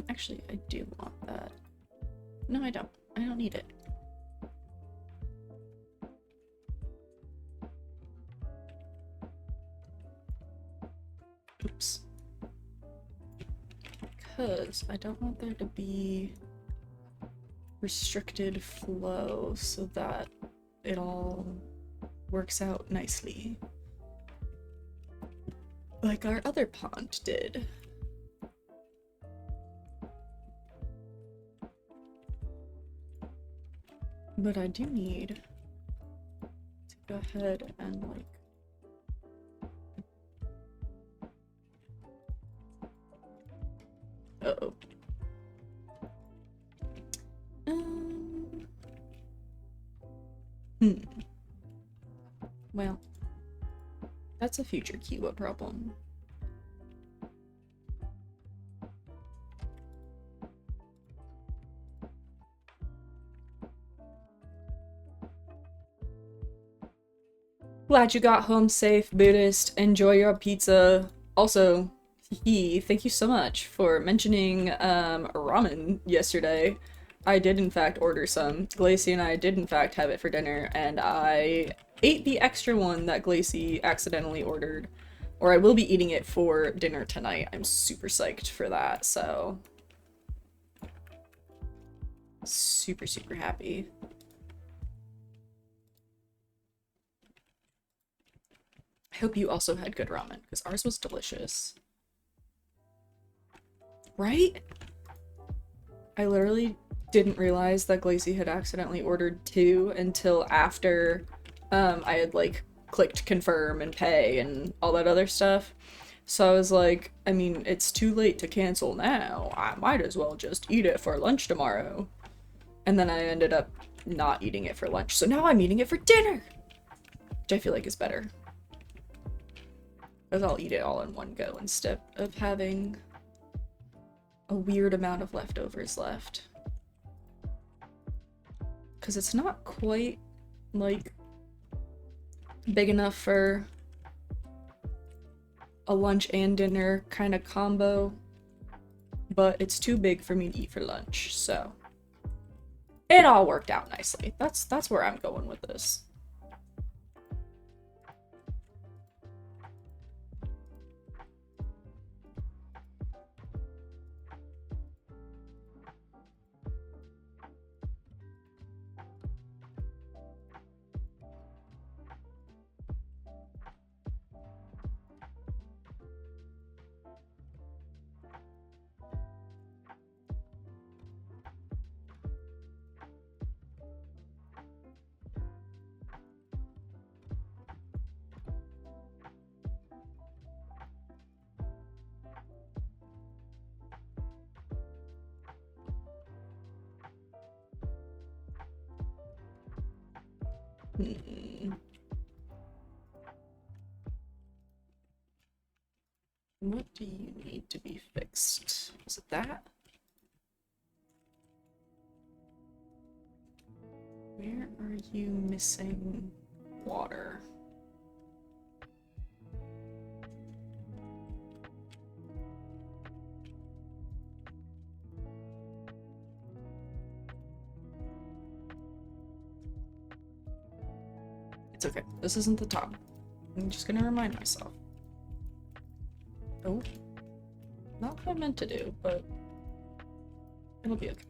Actually, I do want that. No, I don't. I don't need it. Oops. Because I don't want there to be restricted flow so that it all works out nicely. Like our other pond did. But I do need to go ahead and like uh-oh. Well, that's a future Kiwa problem. Glad you got home safe, Buddhist. Enjoy your pizza. Also, thank you so much for mentioning ramen yesterday. I did in fact order some. Glacy and I did in fact have it for dinner, and I ate the extra one that Glacy accidentally ordered. Or I will be eating it for dinner tonight. I'm super psyched for that, so Super, super happy. I hope you also had good ramen, because ours was delicious. Right? I literally didn't realize that Glacy had accidentally ordered 2 until after I had like clicked confirm and pay and all that other stuff. So I was like, I mean, it's too late to cancel now. I might as well just eat it for lunch tomorrow. And then I ended up not eating it for lunch. So now I'm eating it for dinner, which I feel like is better. Because I'll eat it all in one go instead of having a weird amount of leftovers left. Because it's not quite, like, big enough for a lunch and dinner kind of combo, but it's too big for me to eat for lunch, so it all worked out nicely. That's where I'm going with this. What do you need to be fixed? Is it that? Where are you missing water? It's okay. This isn't the top. I'm just gonna remind myself. Oh. Not what I meant to do, but it'll be okay.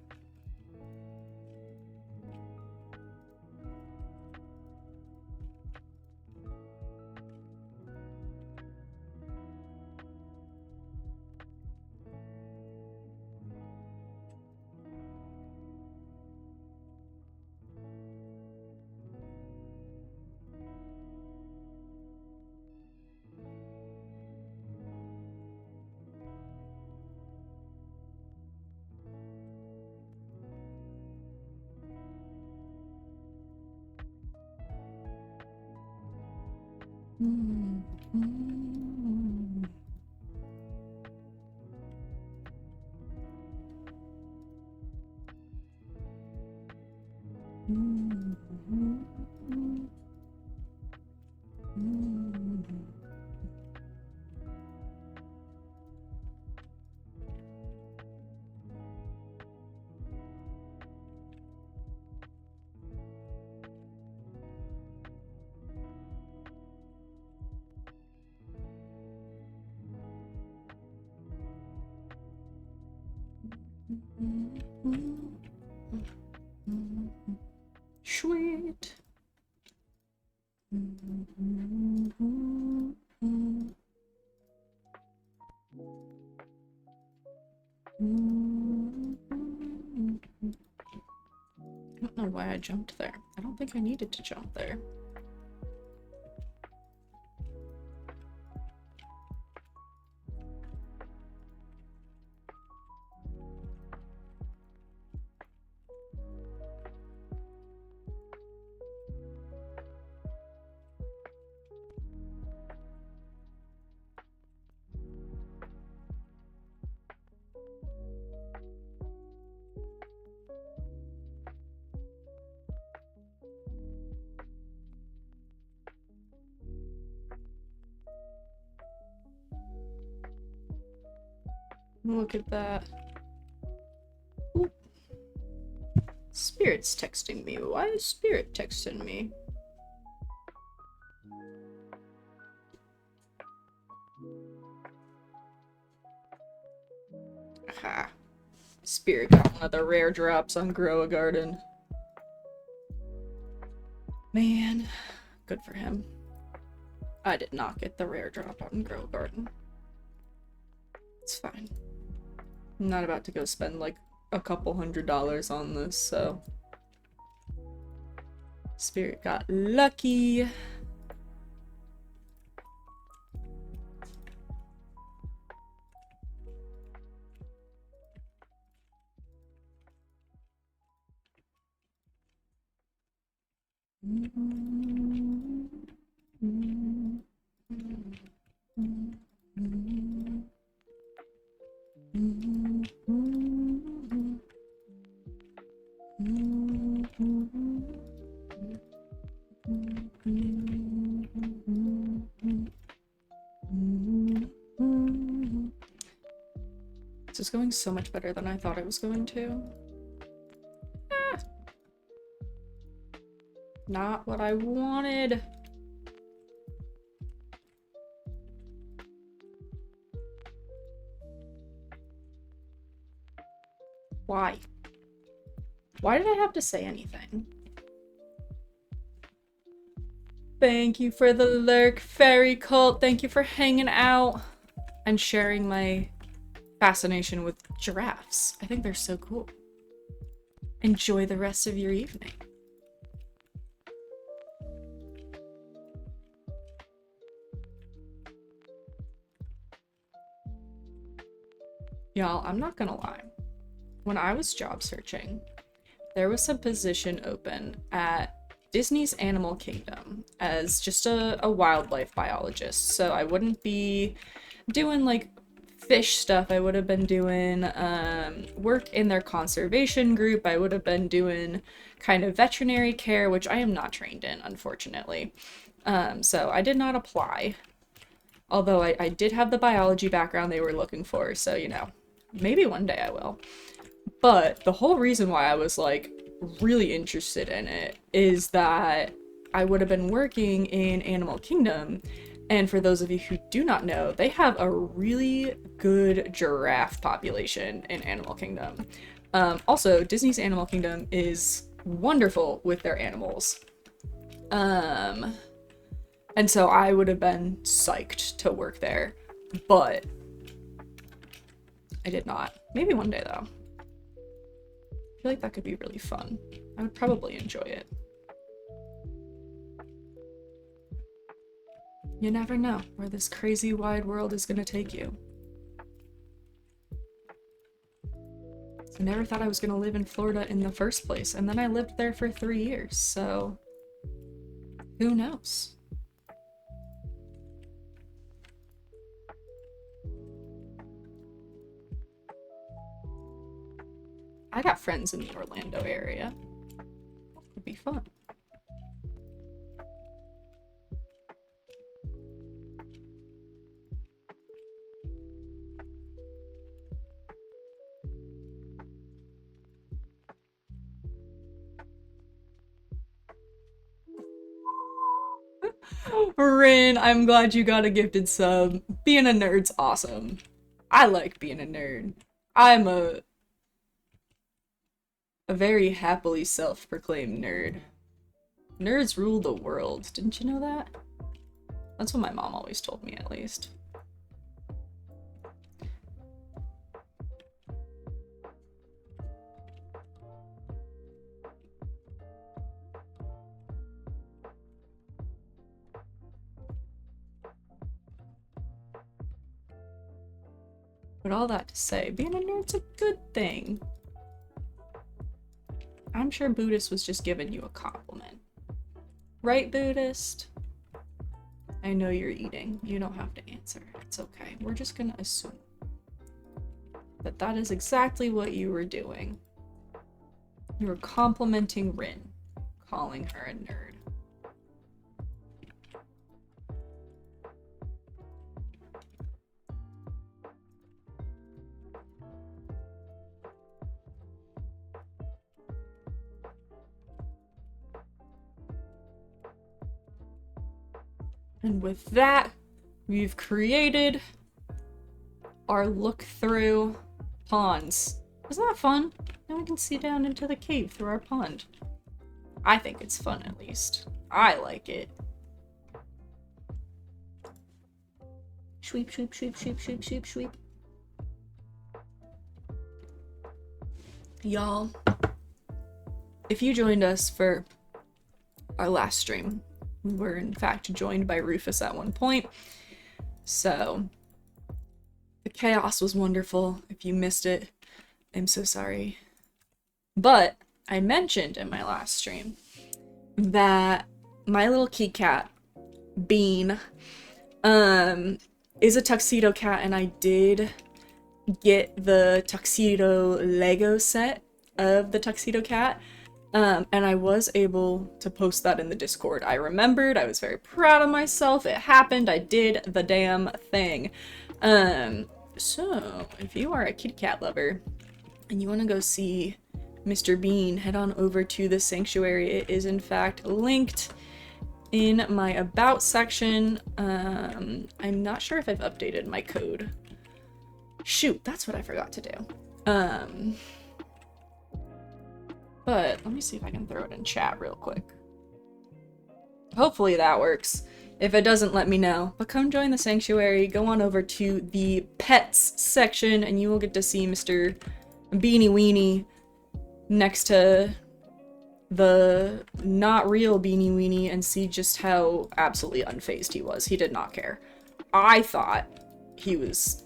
Sweet. I don't know why I jumped there. I don't think I needed to jump there. Look at that. Ooh. Spirit's texting me. Why is Spirit texting me? Aha. Spirit got one of the rare drops on Grow a Garden. Man, good for him. I did not get the rare drop on Grow a Garden. It's fine. I'm not about to go spend like a couple $100 on this, so. Spirit got lucky. This is going so much better than I thought it was going to. Not what I wanted. Why? Why did I have to say anything? Thank you for the lurk, Fairy Cult. Thank you for hanging out and sharing my fascination with giraffes. I think they're so cool. Enjoy the rest of your evening. Y'all, I'm not gonna lie. When I was job searching, there was a position open at Disney's Animal Kingdom as just a wildlife biologist. So I wouldn't be doing like fish stuff. I would have been doing work in their conservation group. I would have been doing kind of veterinary care, which I am not trained in, unfortunately. So I did not apply. Although I did have the biology background they were looking for, so you know, maybe one day I will. But the whole reason why I was like really interested in it is that I would have been working in Animal Kingdom, and for those of you who do not know, they have a really good giraffe population in Animal Kingdom. Also, Disney's Animal Kingdom is wonderful with their animals. And so I would have been psyched to work there, but I did not. Maybe one day though. I feel like that could be really fun. I would probably enjoy it. You never know where this crazy wide world is gonna take you. I never thought I was gonna live in Florida in the first place, and then I lived there for 3 years, so who knows? I got friends in the Orlando area. It'd be fun. Rin, I'm glad you got a gifted sub. Being a nerd's awesome. I like being a nerd. I'm a very happily self-proclaimed nerd. Nerds rule the world. Didn't you know that? That's what my mom always told me, at least. But all that to say, being a nerd's a good thing. I'm sure Buddhist was just giving you a compliment. Right, Buddhist? I know you're eating. You don't have to answer. It's okay. We're just gonna assume that that is exactly what you were doing. You were complimenting Rin, calling her a nerd. And with that, we've created our look through ponds Isn't that fun? Now we can see down into the cave through our pond. I think it's fun, at least. I like it. Sweep, sweep, sweep, sweep, sweep, sweep, sweep. Y'all, if you joined us for our last stream, we were in fact joined by Rufus at one point. So, the chaos was wonderful. If you missed it, I'm so sorry. But I mentioned in my last stream that my little kitty cat, Bean, is a tuxedo cat, and I did get the tuxedo Lego set of the tuxedo cat. And I was able to post that in the Discord. I remembered, I was very proud of myself, it happened, I did the damn thing. So, if you are a kitty cat lover, and you want to go see Mr. Bean, head on over to the sanctuary. It is in fact linked in my about section. I'm not sure if I've updated my code. Shoot, that's what I forgot to do. But let me see if I can throw it in chat real quick. Hopefully that works. If it doesn't, let me know. But come join the sanctuary, go on over to the pets section, and you will get to see Mr. Beanie Weenie next to the not real Beanie Weenie and see just how absolutely unfazed he was. He did not care. I thought he was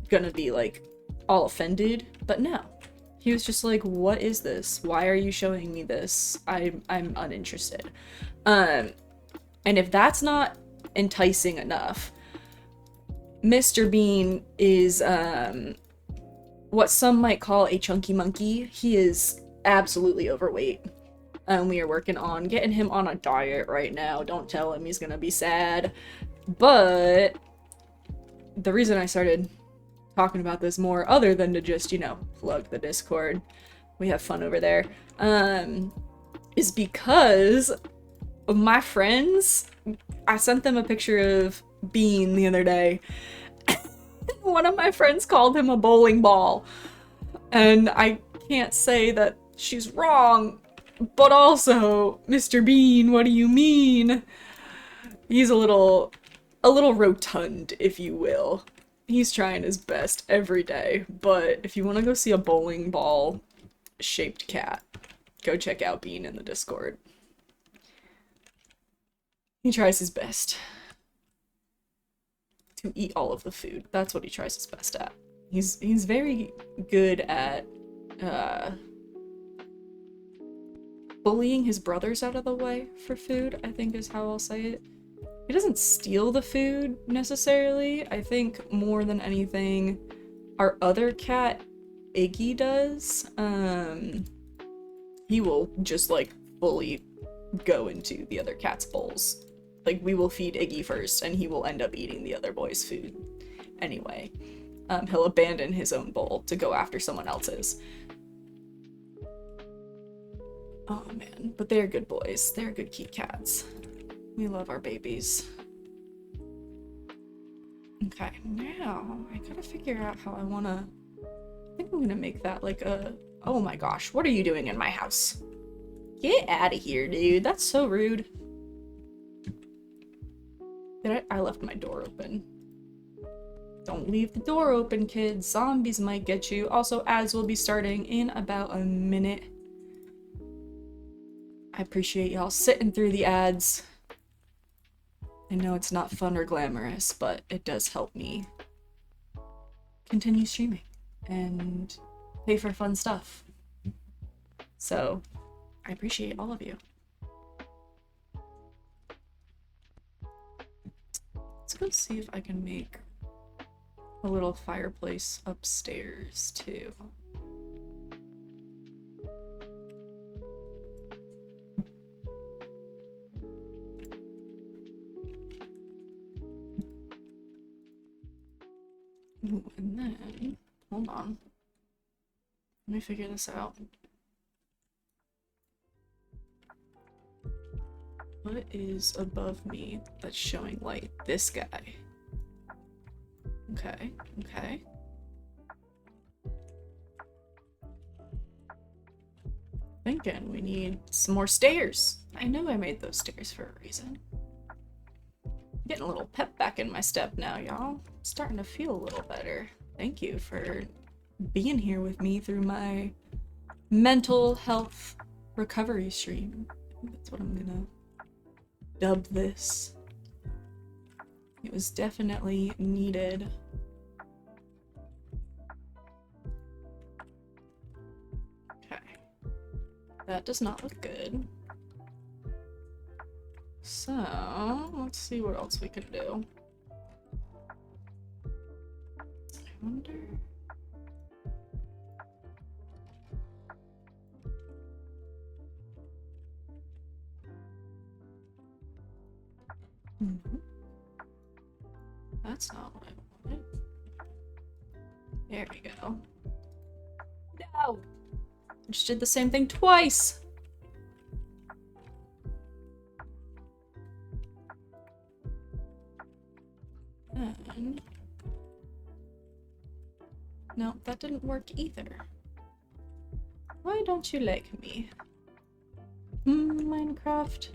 gonna be like all offended, but no. He was just like, what is this? Why are you showing me this? I'm uninterested. And if that's not enticing enough, Mr. Bean is what some might call a chunky monkey. He is absolutely overweight. We are working on getting him on a diet right now. Don't tell him, he's gonna be sad. But the reason I started talking about this more, other than to just, you know, plug the Discord, we have fun over there, is because of my friends. I sent them a picture of Bean the other day. One of my friends called him a bowling ball. And I can't say that she's wrong, but also, Mr. Bean, what do you mean? He's a little rotund, if you will. He's trying his best every day, but if you want to go see a bowling ball shaped cat, go check out Bean in the Discord. He tries his best to eat all of the food. That's what he tries his best at. He's very good at bullying his brothers out of the way for food, I think is how I'll say it. He doesn't steal the food necessarily. I think more than anything, our other cat, Iggy, does. He will just like fully go into the other cat's bowls. Like, we will feed Iggy first, and he will end up eating the other boy's food anyway. He'll abandon his own bowl to go after someone else's. Oh man, but they're good boys. They're good kitty cats. We love our babies. Okay, now I gotta figure out how I wanna... I think I'm gonna make that like a... Oh my gosh, what are you doing in my house? Get out of here, dude. That's so rude. I left my door open. Don't leave the door open, kids. Zombies might get you. Also, ads will be starting in about a minute. I appreciate y'all sitting through the ads. I know it's not fun or glamorous, but it does help me continue streaming and pay for fun stuff. So, I appreciate all of you. Let's go see if I can make a little fireplace upstairs, too. Ooh, and then, hold on. Let me figure this out. What is above me that's showing light? This guy. Okay, okay. thinking we need some more stairs. I know I made those stairs for a reason. Getting a little pep back in my step now, y'all. Starting to feel a little better. Thank you for being here with me through my mental health recovery stream. That's what I'm gonna dub this. It was definitely needed. Okay. That does not look good. So, let's see what else we can do. I wonder... That's not what I wanted. There we go. No! I just did the same thing twice! Then... No, that didn't work either. Why don't you like me? Minecraft?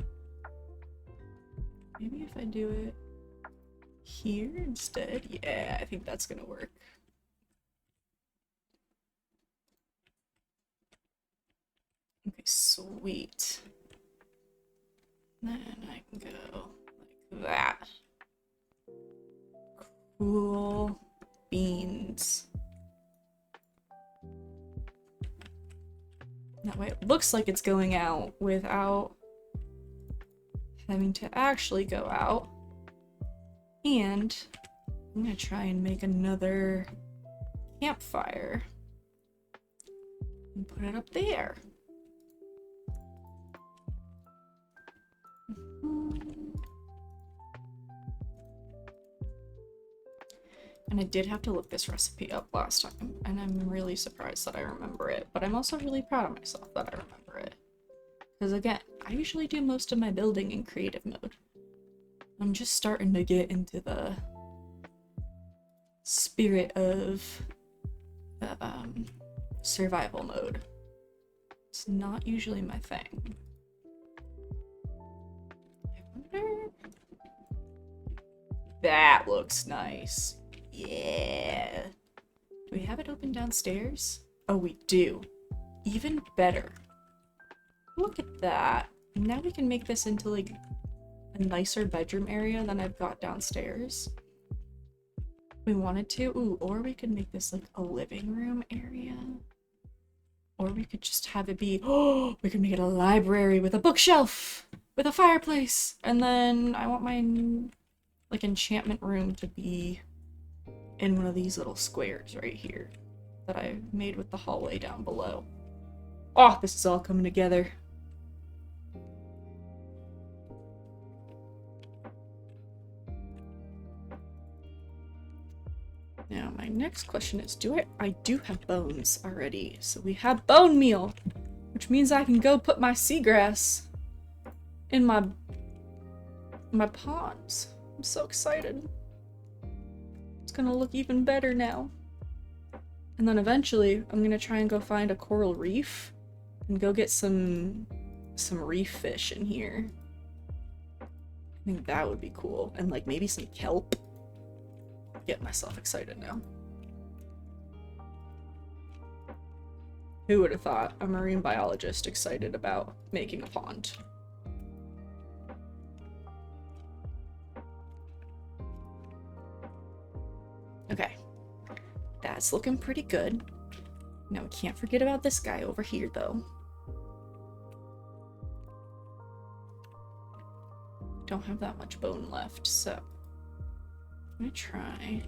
Maybe if I do it here instead? Yeah, I think that's gonna work. Okay, sweet. Then I can go like that. Cool beans. That way it looks like it's going out without having to actually go out. And I'm gonna try and make another campfire and put it up there. And I did have to look this recipe up last time, and I'm really surprised that I remember it, but I'm also really proud of myself that I remember it. Because again, I usually do most of my building in creative mode. I'm just starting to get into the spirit of survival mode. It's not usually my thing. I wonder... That looks nice. Yeah. Do we have it open downstairs? Oh, we do. Even better. Look at that. Now we can make this into like a nicer bedroom area than I've got downstairs. We wanted to. Ooh, or we could make this like a living room area. Or we could just have it be, oh, we could make it a library with a bookshelf, with a fireplace. And then I want my like enchantment room to be in one of these little squares right here that I made with the hallway down below. Oh, this is all coming together. Now, my next question is, I do have bones already, so we have bone meal, which means I can go put my seagrass in my ponds. I'm so excited. It's gonna look even better now. And then eventually, I'm gonna try and go find a coral reef and go get some reef fish in here. I think that would be cool. And like maybe some kelp. Get myself excited now. Who would have thought a marine biologist excited about making a pond? Okay. That's looking pretty good. Now we can't forget about this guy over here though. Don't have that much bone left, so I'm gonna try.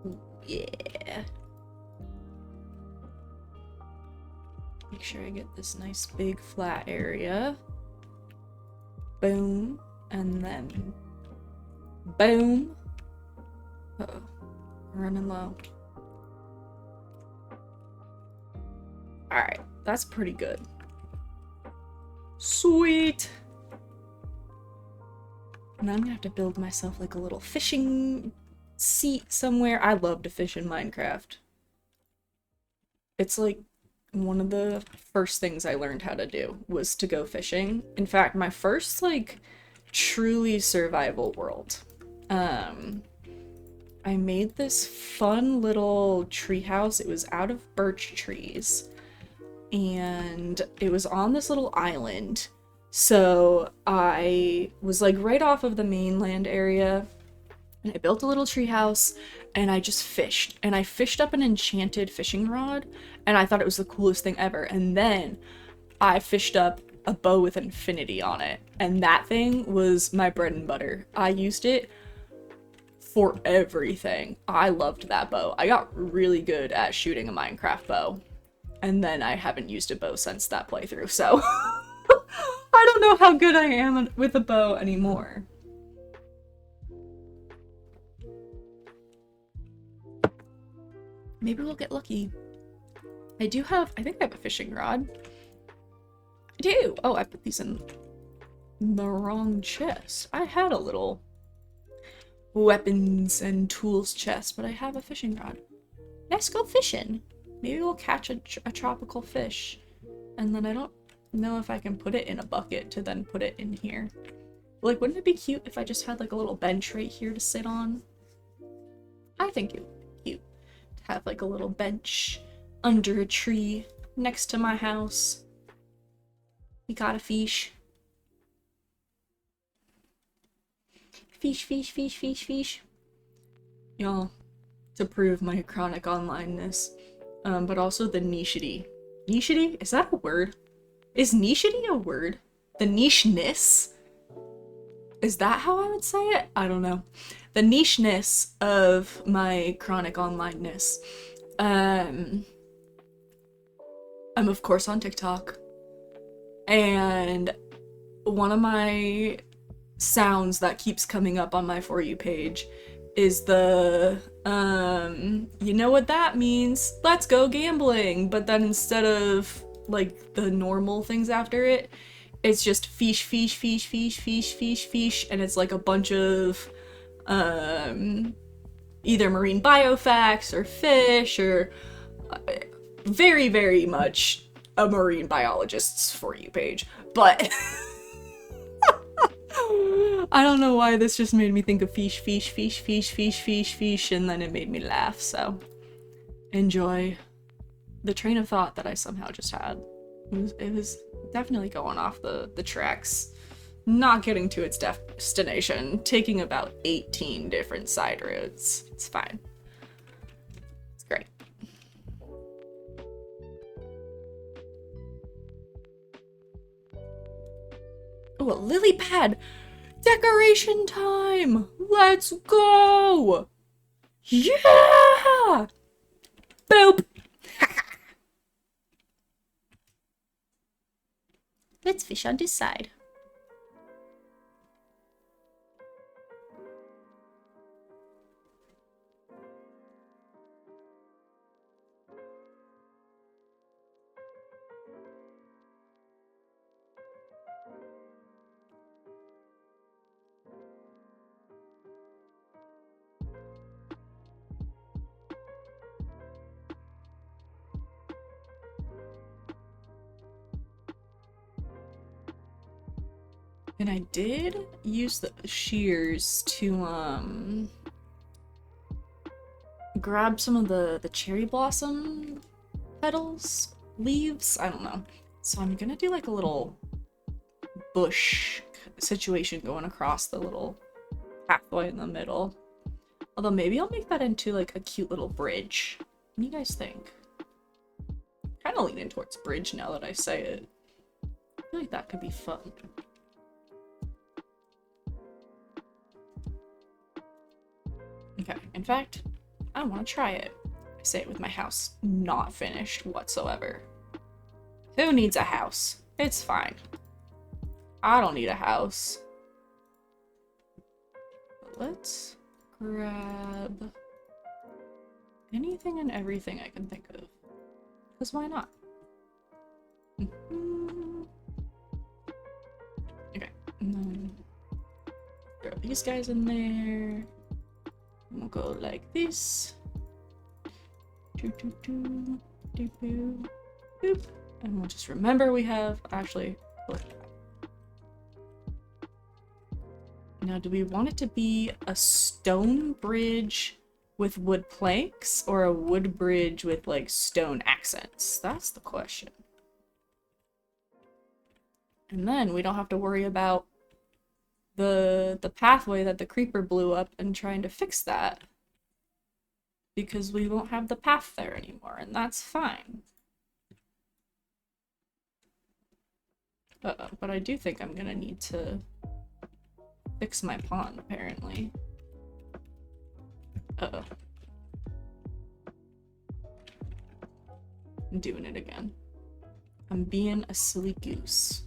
Ooh, yeah. Make sure I get this nice big flat area. Boom. And then boom. Uh-oh. Running low. Alright, that's pretty good. Sweet! And then I'm gonna have to build myself like a little fishing seat somewhere. I love to fish in Minecraft. It's like one of the first things I learned how to do was to go fishing. In fact, my first, like, truly survival world. I made this fun little treehouse. It was out of birch trees, and it was on this little island. So I was, like, right off of the mainland area, and I built a little treehouse, and I just fished. And I fished up an enchanted fishing rod, and I thought it was the coolest thing ever. And then I fished up a bow with infinity on it, and that thing was my bread and butter. I used it for everything. I loved that bow. I got really good at shooting a Minecraft bow, and then I haven't used a bow since that playthrough, so I don't know how good I am with a bow anymore. Maybe we'll get lucky. I think I have a fishing rod. I do! Oh, I put these in the wrong chest. I had a little weapons and tools chest, but I have a fishing rod. Let's go fishing. Maybe we'll catch a tropical fish. And then I don't know if I can put it in a bucket to then put it in here. Like, wouldn't it be cute if I just had, like, a little bench right here to sit on? I think it would be cute to have, like, a little bench under a tree next to my house. We got a fish. Fish, fish, fish, fish, fish. Y'all, to prove my chronic onlineness, but also the nichety. Nichety? Is that a word? Is nichety a word? The nicheness? Is that how I would say it? I don't know. The nicheness of my chronic onlineness. I'm of course on TikTok. And one of my sounds that keeps coming up on my For You page is the, you know what that means? Let's go gambling. But then instead of, like, the normal things after it, it's just fish, fish, fish, fish, fish, fish, fish, and it's like a bunch of, either marine biofacts or fish or very, very much a marine biologist's For You page. But I don't know why this just made me think of fish, fish, fish, fish, fish, fish, fish, and then it made me laugh, so enjoy the train of thought that I somehow just had. It was definitely going off the tracks, not getting to its destination, taking about 18 different side roads. It's fine. It's great. Oh, a lily pad! Decoration time! Let's go! Yeah! Boop! Let's fish on this side. And I did use the shears to, grab some of the cherry blossom petals, leaves, I don't know. So I'm gonna do like a little bush situation going across the little pathway in the middle. Although maybe I'll make that into like a cute little bridge. What do you guys think? Kind of leaning towards bridge now that I say it. I feel like that could be fun. Okay, in fact, I want to try it. I say it with my house not finished whatsoever. Who needs a house? It's fine. I don't need a house. But let's grab anything and everything I can think of. Because why not? Okay, and then throw these guys in there. We'll go like this. Boop. And we'll just remember we have actually. Now, do we want it to be a stone bridge with wood planks or a wood bridge with like stone accents? That's the question. And then we don't have to worry about the pathway that the creeper blew up and trying to fix that, because we won't have the path there anymore, and that's fine. But I do think I'm gonna need to fix my pond, apparently. Uh-oh. I'm doing it again. I'm being a silly goose.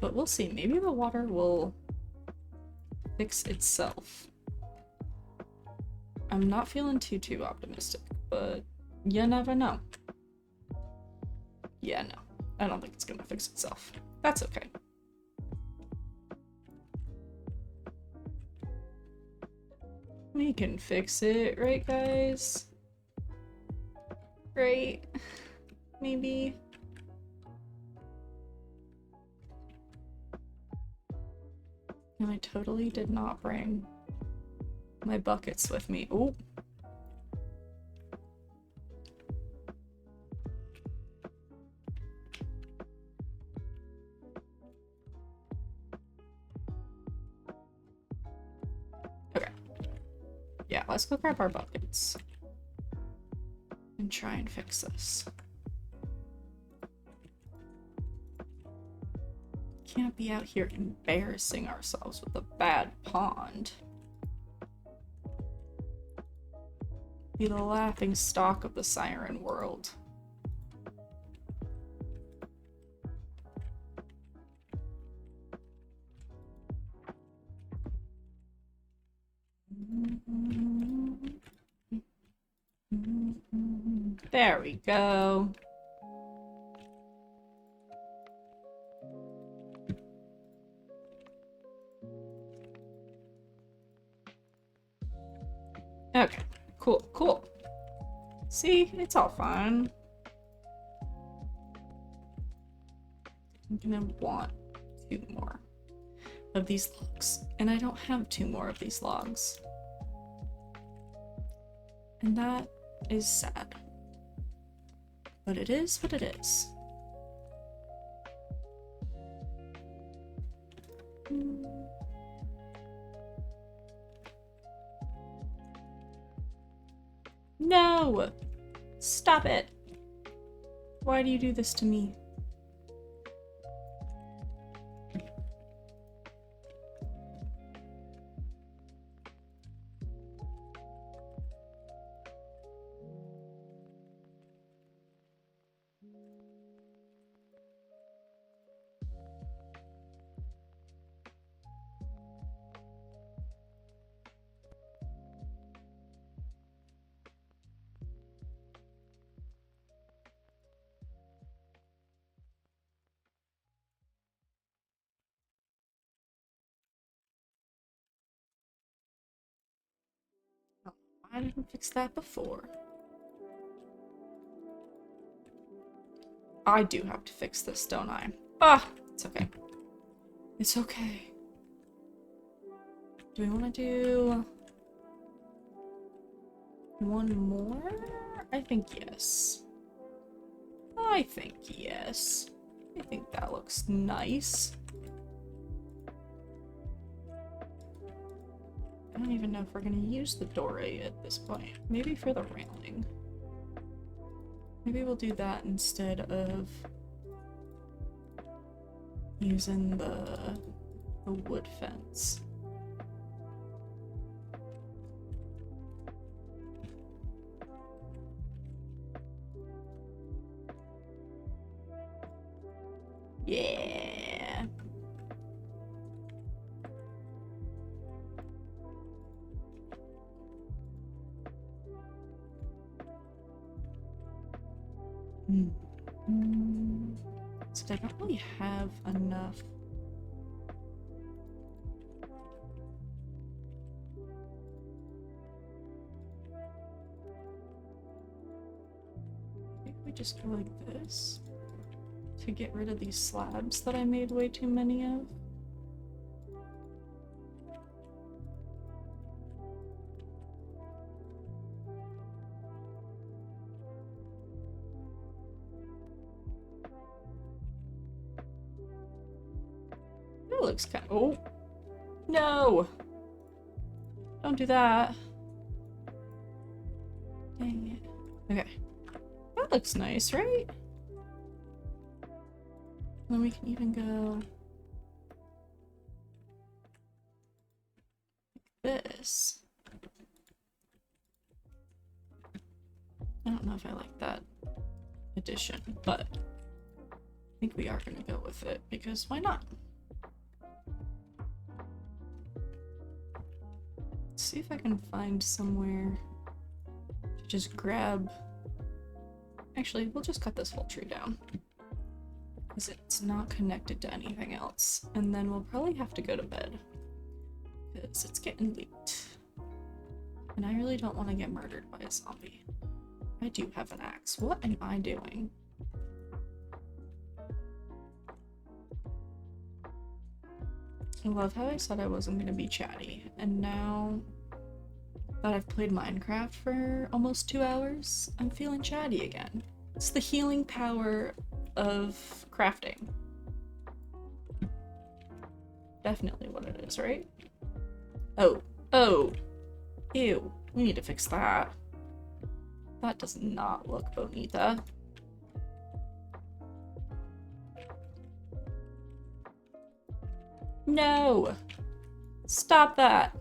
But we'll see. Maybe the water will fix itself. I'm not feeling too optimistic, but you never know. Yeah, no. I don't think it's gonna fix itself. That's okay. We can fix it, right, guys? Right? Maybe. And I totally did not bring my buckets with me. Oh. Okay. Yeah, let's go grab our buckets and try and fix this. Can't be out here embarrassing ourselves with a bad pond. Be the laughing stock of the siren world. There we go. Okay, cool. See, it's all fine. I'm gonna want 2 more of these logs, and I don't have 2 more of these logs. And that is sad. But it is what it is. No! Stop it! Why do you do this to me? I didn't fix that before. I do have to fix this, don't I? Ah, it's okay. It's okay. Do we want to do 1 more? I think yes. I think yes. I think that looks nice. I don't even know if we're gonna use the doorway at this point. Maybe for the railing. Maybe we'll do that instead of using the wood fence. Yeah. So I don't really have enough I just go like this to get rid of these slabs that I made way too many of. That looks kind of— oh! No! Don't do that. Dang it. Okay. That looks nice, right? Then we can even go like this. I don't know if I like that addition, but I think we are going to go with it because why not? Let's see if I can find somewhere to just grab. Actually, we'll just cut this whole tree down because it's not connected to anything else. And then we'll probably have to go to bed because it's getting late. And I really don't want to get murdered by a zombie. I do have an axe. What am I doing? I love how I said I wasn't going to be chatty, and now that I've played Minecraft for almost 2 hours, I'm feeling chatty again. It's the healing power of crafting. Definitely what it is, right? Oh. Oh! Ew. We need to fix that. That does not look bonita. No! Stop that!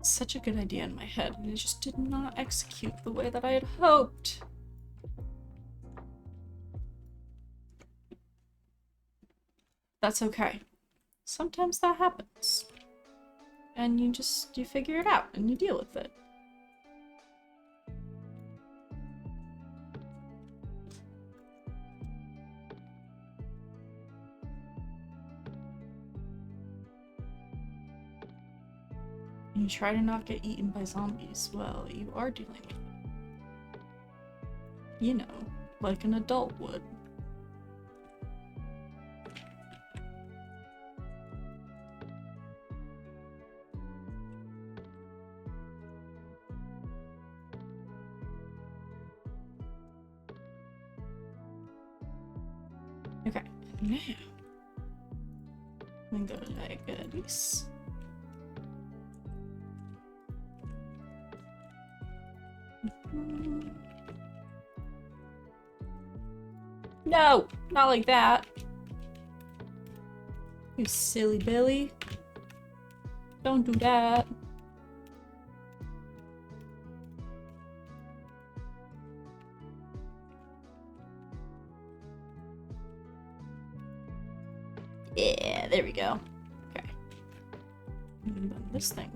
Such a good idea in my head, and it just did not execute the way that I had hoped. That's okay. Sometimes that happens. And you figure it out and you deal with it. You try to not get eaten by zombies. Well, you are dealing with it. You know, like an adult would. Okay, now I'm gonna go like this. No, not like that. You silly Billy. Don't do that. Yeah, there we go. Okay. And then this thing.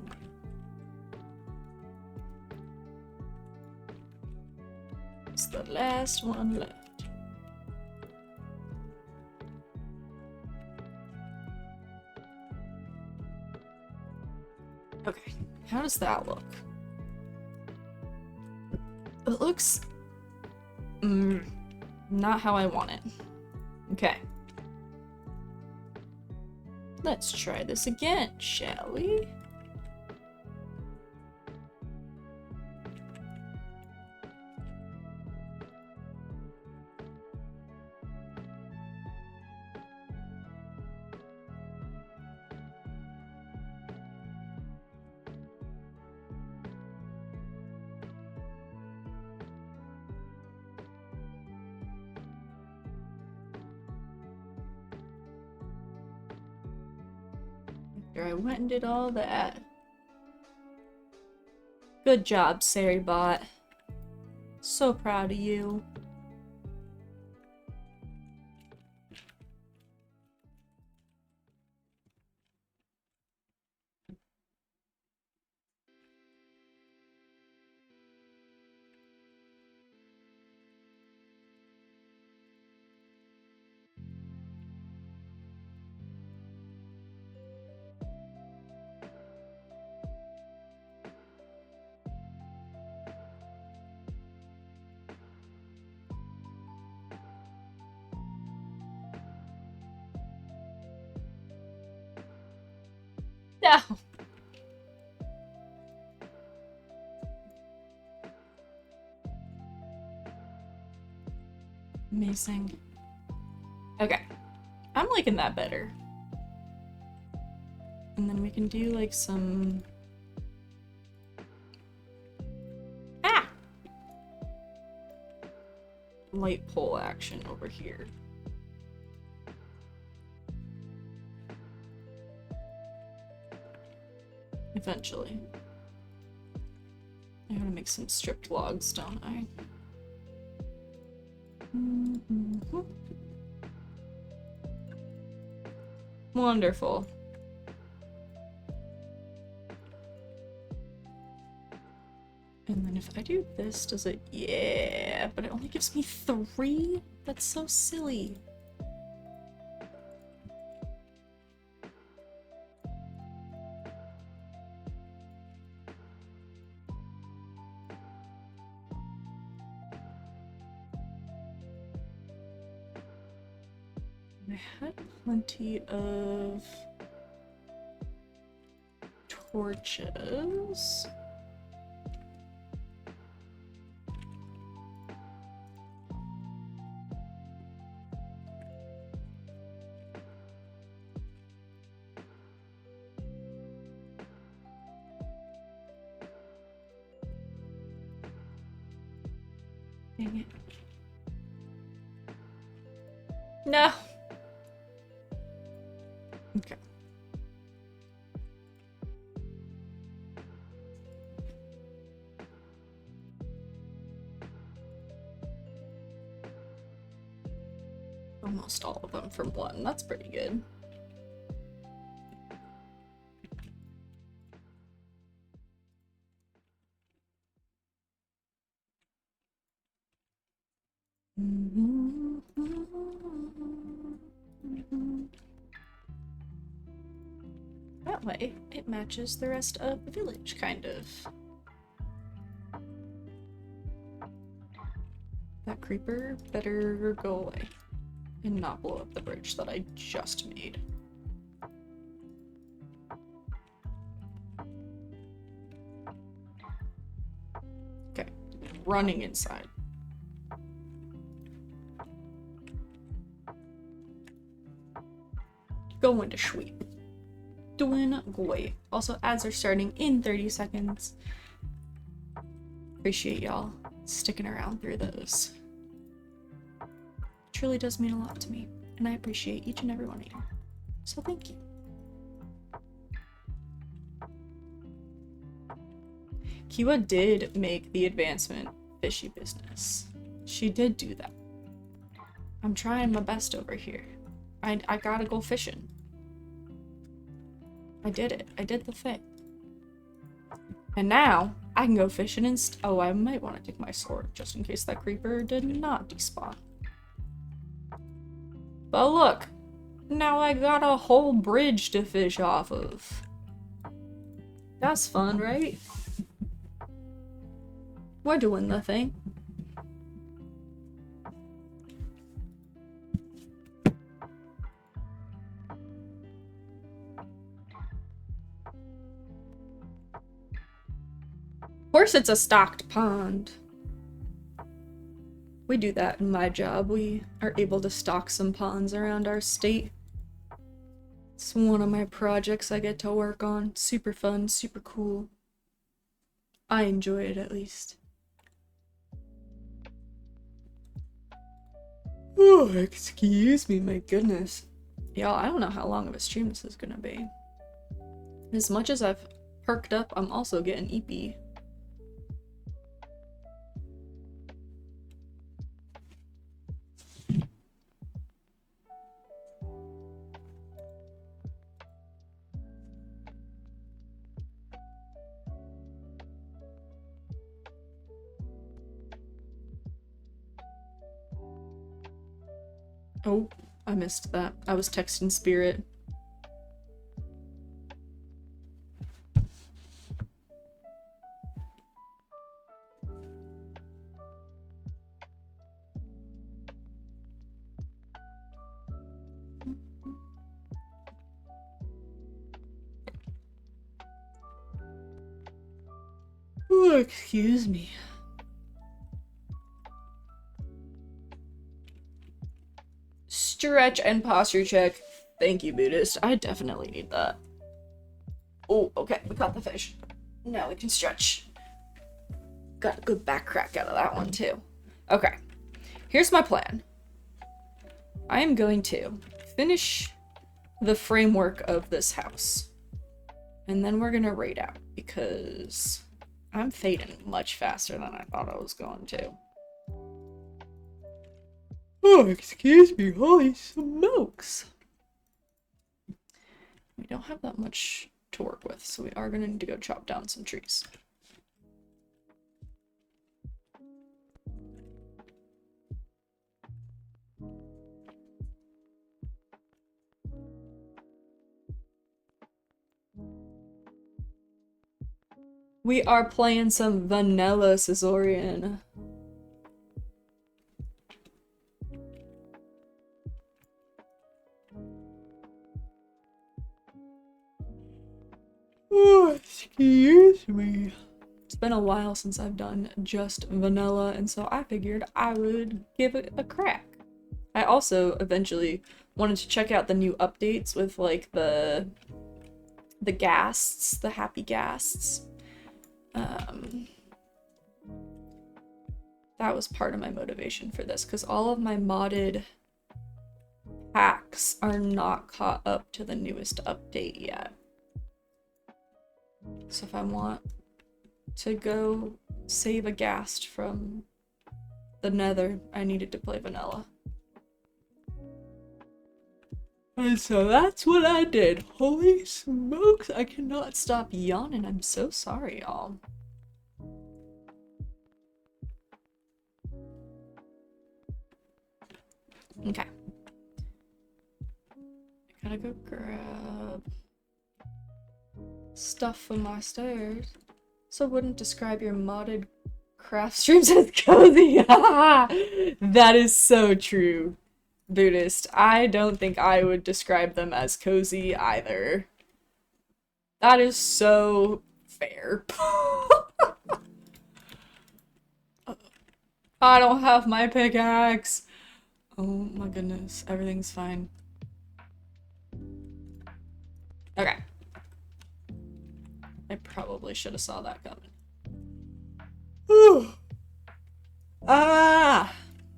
It's the last one left. Okay, how does that look? It looks not how I want it. Okay. Let's try this again, shall we? I went and did all that. Good job, Sarybot. So proud of you. No. Amazing. Okay. I'm liking that better. And then we can do like some... Ah! Light pole action over here. Eventually. I gotta make some stripped logs, don't I? Mm-hmm. Wonderful. And then if I do this, does it? Yeah, but it only gives me 3? That's so silly. I had plenty of torches. Dang it. No. Okay. Almost all of them from 1. That's pretty good. That way, it matches the rest of the village, kind of. That creeper better go away and not blow up the bridge that I just made. Okay, running inside. Going to sweep. Doing great. Also, ads are starting in 30 seconds. Appreciate y'all sticking around through those. It truly does mean a lot to me, and I appreciate each and every one of you. So thank you. Kiwa did make the advancement fishy business. She did do that. I'm trying my best over here. I gotta go fishing. I did it. I did the thing. And now, I can go fishing and oh, I might want to take my sword, just in case that creeper did not despawn. But look! Now I got a whole bridge to fish off of. That's fun, right? We're doing the thing. Of course it's a stocked pond. We do that in my job. We are able to stock some ponds around our state. It's one of my projects I get to work on. Super fun, super cool. I enjoy it, at least. Oh, excuse me, my goodness. Y'all, I don't know how long of a stream this is gonna be. As much as I've perked up, I'm also getting eepy. Oh, I missed that. I was texting Spirit. Oh, excuse me. Stretch and posture check. Thank you, Buddhist. I definitely need that. Oh, okay, we caught the fish. Now we can stretch. Got a good back crack out of that one, too. Okay, here's my plan. I am going to finish the framework of this house. And then we're gonna raid out, because I'm fading much faster than I thought I was going to. Oh, excuse me, holy smokes. We don't have that much to work with, so we are gonna need to go chop down some trees. We are playing some vanilla Caesorian. Oh, excuse me. It's been a while since I've done just vanilla, and so I figured I would give it a crack. I also eventually wanted to check out the new updates with like the ghasts, the happy ghasts. That was part of my motivation for this, because all of my modded packs are not caught up to the newest update yet. So if I want to go save a ghast from the nether, I needed to play vanilla. And so that's what I did. Holy smokes, I cannot stop yawning. I'm so sorry, y'all. Okay. I gotta go grab stuff for my stairs. So wouldn't describe your modded craft streams as cozy. That is so true, Buddhist. I don't think I would describe them as cozy either. That is so fair. I don't have my pickaxe. Oh my goodness, everything's fine. Okay. I probably should have saw that coming. Whew. Ah!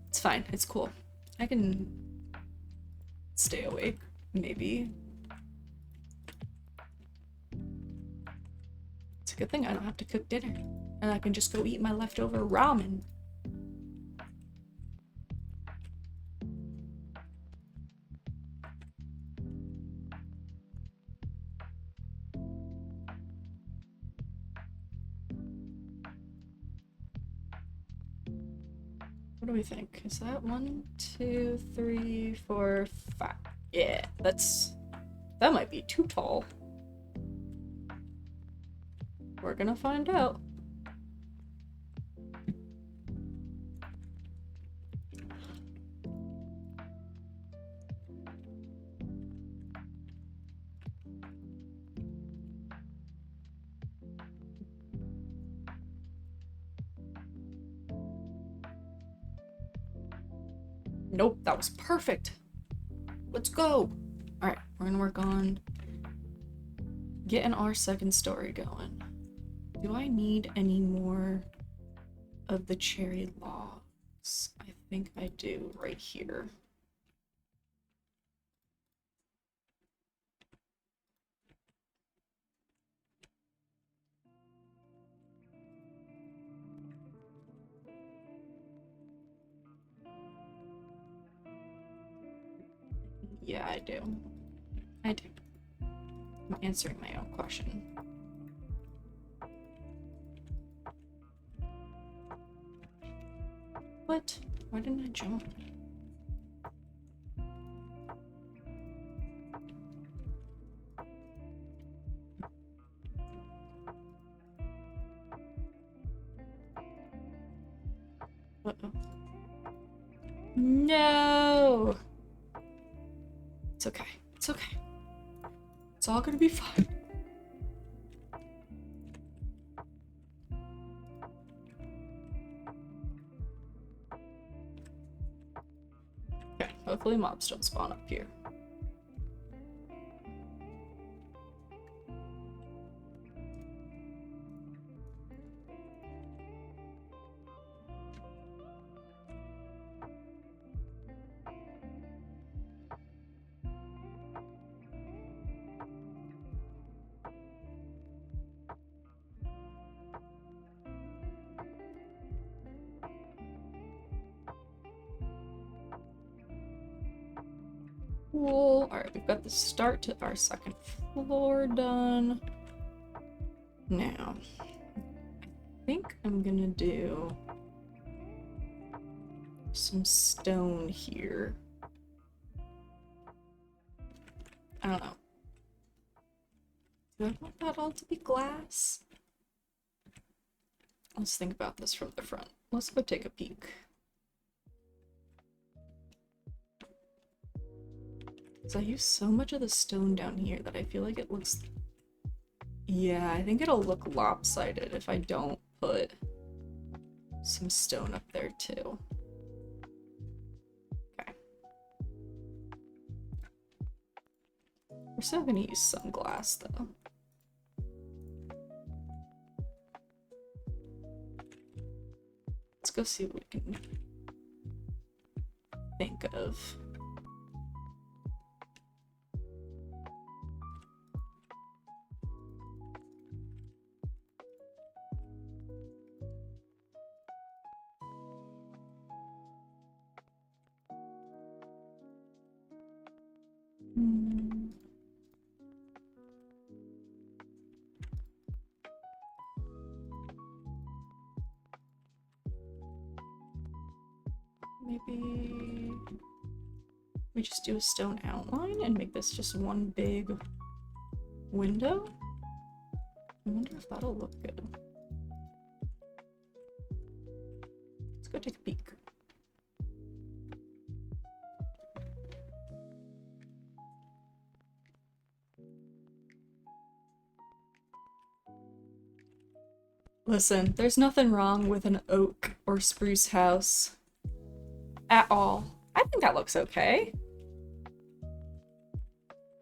It's fine, it's cool. I can stay awake, maybe. It's a good thing I don't have to cook dinner. And I can just go eat my leftover ramen. What do we think? Is that 1, 2, 3, 4, 5? Yeah, that might be too tall. We're gonna find out. Nope, that was perfect. Let's go. All right, we're gonna work on getting our second story going. Do I need any more of the cherry logs? I think I do right here. Yeah, I do. I do. I'm answering my own question. What? Why didn't I jump? Uh-oh. No! It's okay. It's okay. It's all gonna be fine. Hopefully mobs don't spawn up here. Cool. Alright, we've got the start to our second floor done. Now, I think I'm gonna do some stone here. I don't know. Do I want that all to be glass? Let's think about this from the front. Let's go take a peek. So I use so much of the stone down here that I feel like it looks... Yeah, I think it'll look lopsided if I don't put some stone up there too. Okay. We're still gonna use some glass though. Let's go see what we can think of. Maybe we just do a stone outline and make this just one big window. I wonder if that'll look good. Let's go take a peek. Listen, there's nothing wrong with an oak or spruce house at all. I think that looks okay.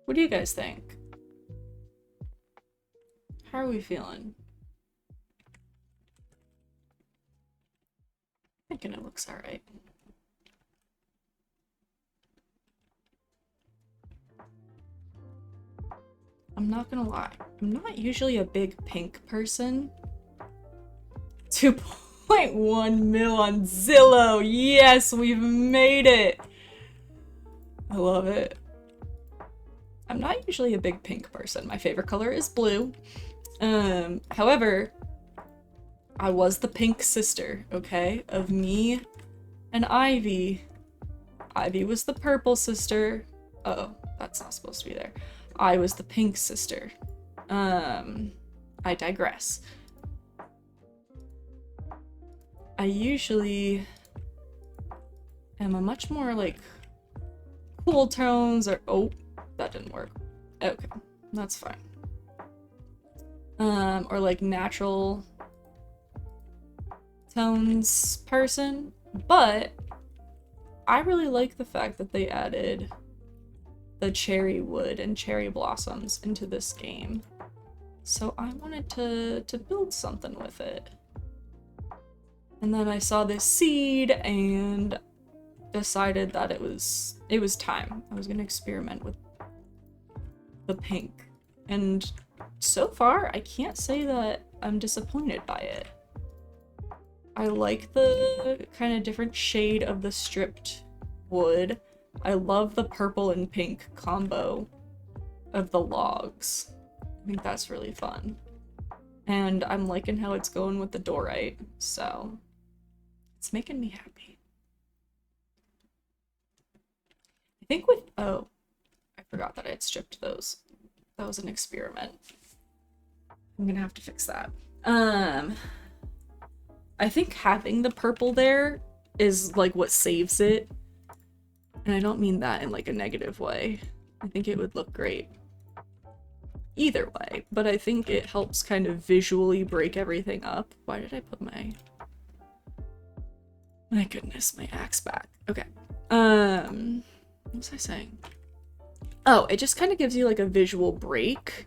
What do you guys think? How are we feeling? Thinking it looks alright. I'm not gonna lie, I'm not usually a big pink person. 2.1 mil on Zillow. Yes, we've made it. I love it. I'm not usually a big pink person. My favorite color is blue. However, I was the pink sister, okay, of me and Ivy. Ivy was the purple sister. Uh-oh, that's not supposed to be there. I was the pink sister. I digress. I usually am a much more like cool tones or oh, that didn't work. Okay, that's fine. Or like natural tones person, but I really like the fact that they added the cherry wood and cherry blossoms into this game. So I wanted to build something with it. And then I saw this seed and decided that it was time. I was gonna experiment with the pink. And so far, I can't say that I'm disappointed by it. I like the kind of different shade of the stripped wood. I love the purple and pink combo of the logs. I think that's really fun. And I'm liking how it's going with the dorite, so it's making me happy. I think with, oh, I forgot that I had stripped those. That was an experiment. I'm gonna have to fix that. I think having the purple there is like what saves it. And I don't mean that in like a negative way. I think it would look great either way, but I think it helps kind of visually break everything up. Why did I put my goodness, my axe back? Okay. What was I saying? Oh, it just kind of gives you like a visual break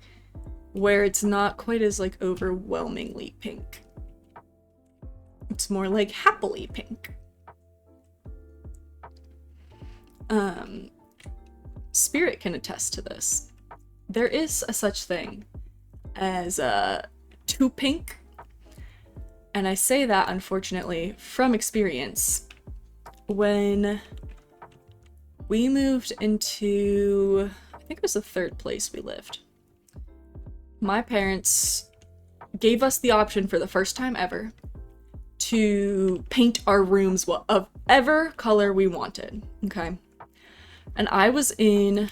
where it's not quite as like overwhelmingly pink. It's more like happily pink. Spirit can attest to this. There is a such thing as too pink. And I say that, unfortunately, from experience. When we moved into, I think it was the third place we lived, my parents gave us the option for the first time ever to paint our rooms of whatever color we wanted, okay? And I was in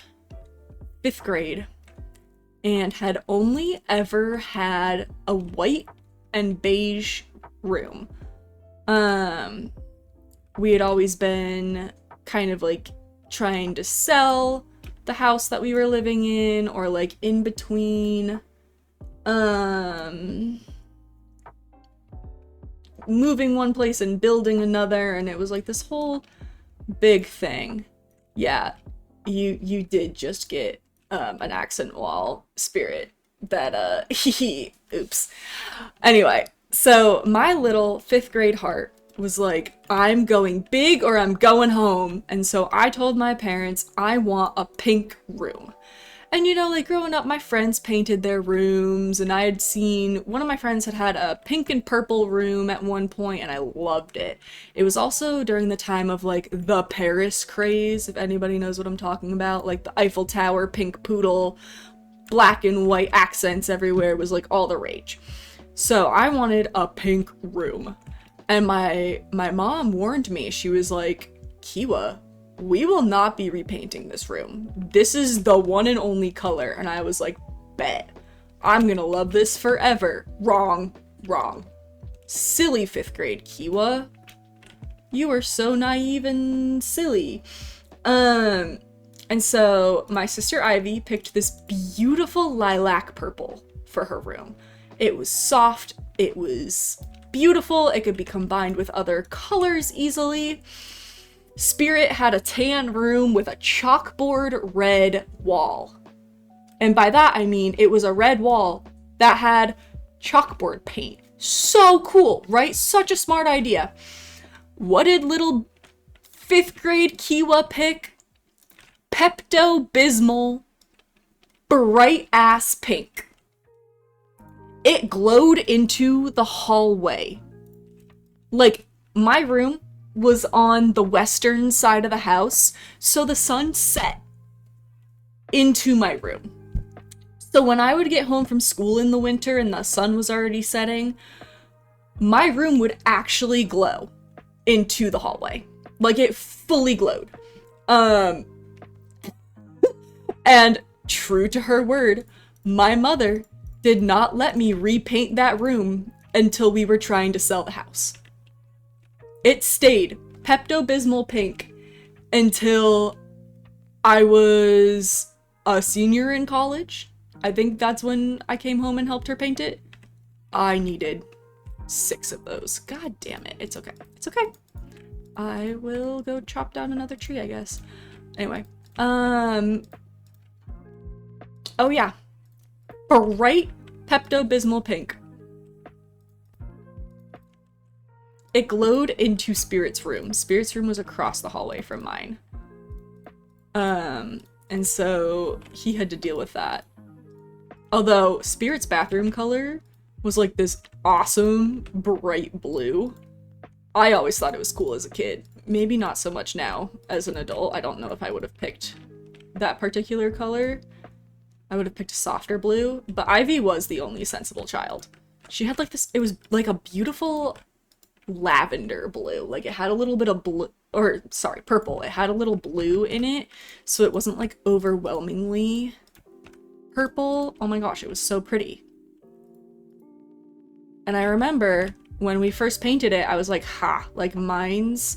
5th grade and had only ever had a white and beige room. We had always been kind of like trying to sell the house that we were living in, or like in between moving one place and building another, and it was like this whole big thing. Yeah, you did just get an accent wall, Spirit. That oops. Anyway, so my little 5th grade heart was like, I'm going big or I'm going home. And so I told my parents I want a pink room. And you know, like growing up, my friends painted their rooms, and I had seen one of my friends had a pink and purple room at one point, and I loved it. It was also during the time of like the Paris craze, if anybody knows what I'm talking about, like the Eiffel Tower, pink poodle, black and white accents everywhere was like all the rage. So I wanted a pink room. And my mom warned me. She was like, Kiwa, we will not be repainting this room. This is the one and only color. And I was like, bet. I'm gonna love this forever. Wrong. Silly 5th grade Kiwa. You are so naive and silly. And so my sister Ivy picked this beautiful lilac purple for her room. It was soft. It was beautiful. It could be combined with other colors easily. Spirit had a tan room with a chalkboard red wall. And by that, I mean it was a red wall that had chalkboard paint. So cool, right? Such a smart idea. What did little 5th grade Kiwa pick? Pepto-Bismol bright ass pink. It glowed into the hallway. Like, my room was on the western side of the house, so the sun set into my room. So when I would get home from school in the winter and the sun was already setting, my room would actually glow into the hallway. Like, it fully glowed. And true to her word, my mother did not let me repaint that room until we were trying to sell the house. It stayed Pepto-Bismol pink until I was a senior in college. I think that's when I came home and helped her paint it. I needed 6 of those. God damn it. It's okay. It's okay. I will go chop down another tree, I guess. Anyway. Oh yeah. Bright Pepto-Bismol pink. It glowed into Spirit's room. Spirit's room was across the hallway from mine. And so he had to deal with that. Although Spirit's bathroom color was like this awesome bright blue. I always thought it was cool as a kid. Maybe not so much now as an adult. I don't know if I would have picked that particular color. I would have picked a softer blue, but Ivy was the only sensible child. She had like this, it was like a beautiful lavender blue. Like it had a little bit of blue, or sorry, purple. It had a little blue in it, so it wasn't like overwhelmingly purple. Oh my gosh, it was so pretty. And I remember when we first painted it, I was like, ha, like mine's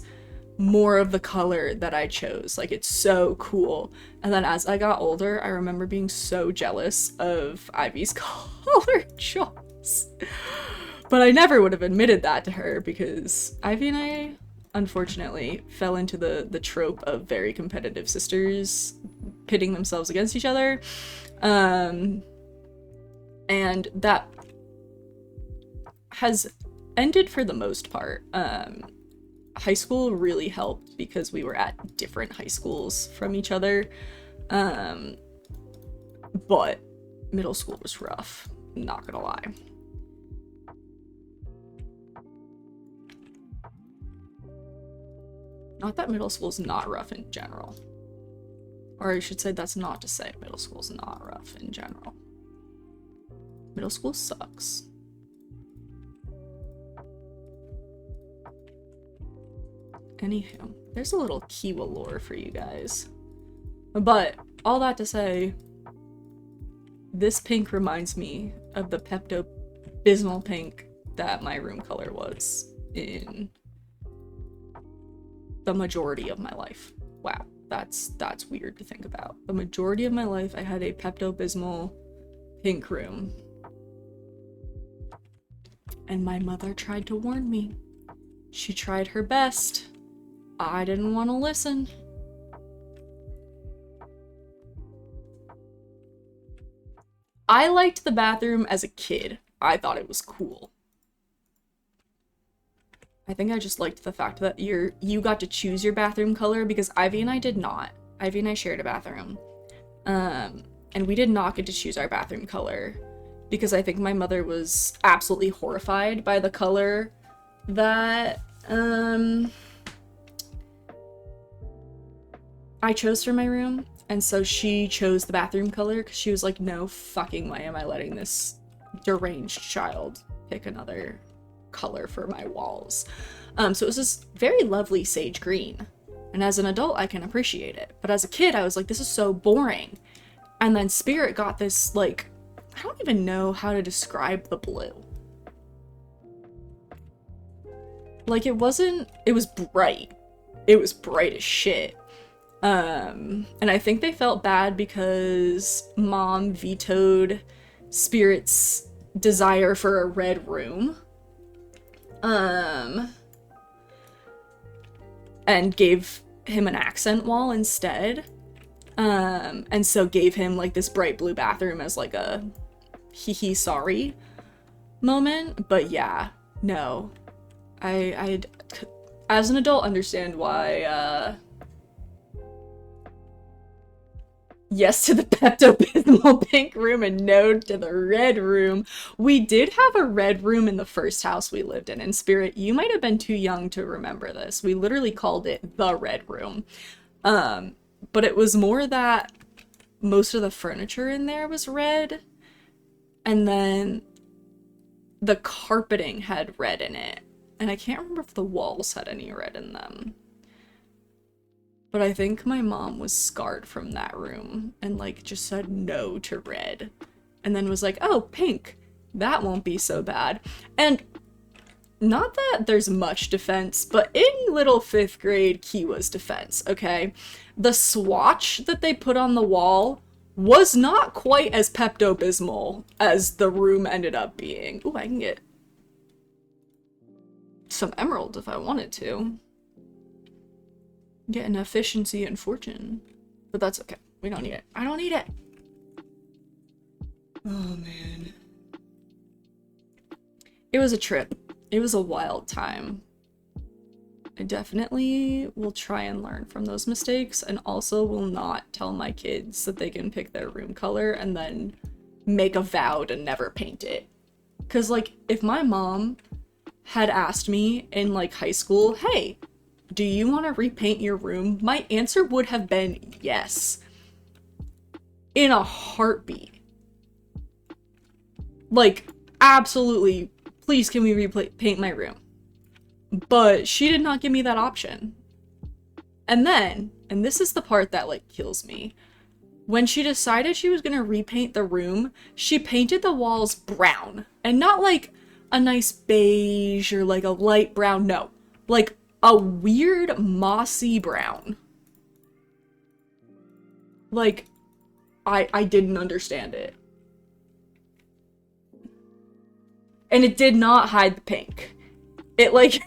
more of the color that I chose. Like, it's so cool. And then as I got older, I remember being so jealous of Ivy's color choice. But I never would have admitted that to her because Ivy and unfortunately fell into the trope of very competitive sisters pitting themselves against each other. And that has ended for the most part. High school really helped because we were at different high schools from each other. But middle school was rough, not gonna lie. Not that middle school's not rough in general. Or I should say that's not to say middle school's not rough in general. Middle school sucks. Anywho, there's a little Kiwa lore for you guys. But all that to say, this pink reminds me of the Pepto-Bismol pink that my room color was in the majority of my life. Wow, that's weird to think about. The majority of my life, I had a Pepto-Bismol pink room. And my mother tried to warn me. She tried her best. I didn't want to listen. I liked the bathroom as a kid. I thought it was cool. I think I just liked the fact that you got to choose your bathroom color, because Ivy and I did not. Ivy and I shared a bathroom. And we did not get to choose our bathroom color because I think my mother was absolutely horrified by the color that I chose for my room. And so she chose the bathroom color because she was like, no fucking way am I letting this deranged child pick another color for my walls. So it was this very lovely sage green. And as an adult, I can appreciate it. But as a kid, I was like, this is so boring. And then Spirit got this, like, I don't even know how to describe the blue. Like, it was bright. It was bright as shit. And I think they felt bad because Mom vetoed Spirit's desire for a red room. And gave him an accent wall instead. And so gave him like this bright blue bathroom as like a hee sorry moment. But yeah, no. I as an adult understand why, yes to the Pepto-Bismol pink room and no to the red room. We did have a red room in the first house we lived in. And Spirit, you might have been too young to remember this. We literally called it the red room. But it was more that most of the furniture in there was red. And then the carpeting had red in it. And I can't remember if the walls had any red in them. But I think my mom was scarred from that room and like just said no to red. And then was like, oh, pink. That won't be so bad. And not that there's much defense, but in little 5th grade Kiwa's defense, okay? The swatch that they put on the wall was not quite as Pepto-Bismol as the room ended up being. Ooh, I can get some emerald if I wanted to. Get an efficiency and fortune. But that's okay. We don't need it. I don't need it. Oh, man. It was a trip. It was a wild time. I definitely will try and learn from those mistakes, and also will not tell my kids that they can pick their room color and then make a vow to never paint it. Because, like, if my mom had asked me in, like, high school, hey, do you want to repaint your room? My answer would have been yes. In a heartbeat. Like, absolutely, please can we repaint my room? But she did not give me that option. And then, and this is the part that, like, kills me, when she decided she was gonna repaint the room, she painted the walls brown. And not, like, a nice beige or, like, a light brown, no. Like, a weird mossy brown. Like, I didn't understand it. And it did not hide the pink. It, like,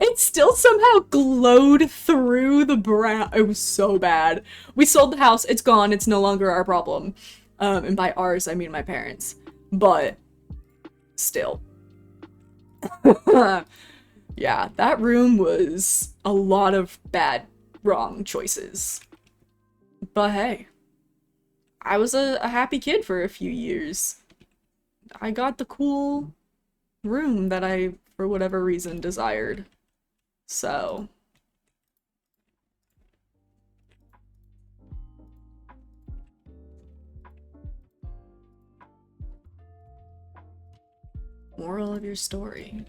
It still somehow glowed through the brown. It was so bad. We sold the house. It's gone. It's no longer our problem. And by ours, I mean my parents. But still. Yeah, that room was a lot of bad, wrong choices. But hey, I was a happy kid for a few years. I got the cool room that I, for whatever reason, desired. So. Moral of your story.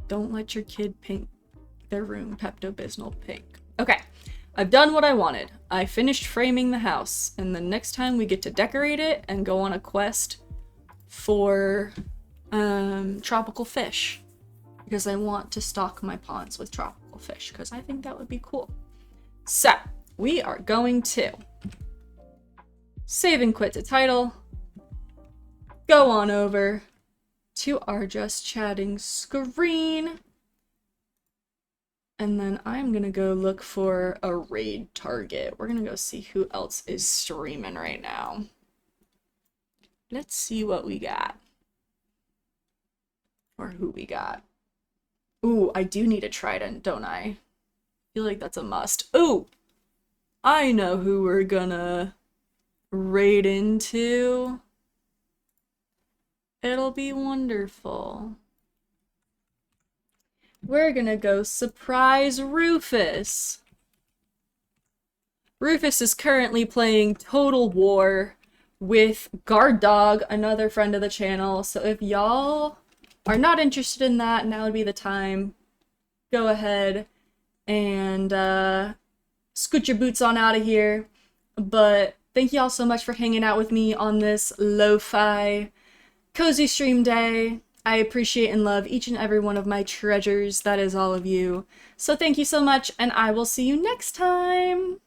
Don't let your kid paint their room Pepto-Bismol pink. Okay, I've done what I wanted. I finished framing the house, and the next time we get to decorate it and go on a quest for tropical fish. Because I want to stock my ponds with tropical fish, because I think that would be cool. So, we are going to save and quit to title, go on over to our just chatting screen, and then I'm gonna go look for a raid target. We're gonna go see who else is streaming right now. Let's see what we got. Or who we got. Ooh, I do need a trident, don't I? I feel like that's a must. Ooh! I know who we're gonna raid into. It'll be wonderful. We're gonna go surprise Rufus. Rufus is currently playing Total War with Guard Dog, another friend of the channel. So if y'all are not interested in that, now would be the time. Go ahead and scoot your boots on out of here. But thank y'all so much for hanging out with me on this lo-fi cozy stream day. I appreciate and love each and every one of my treasures. That is all of you. So thank you so much, and I will see you next time.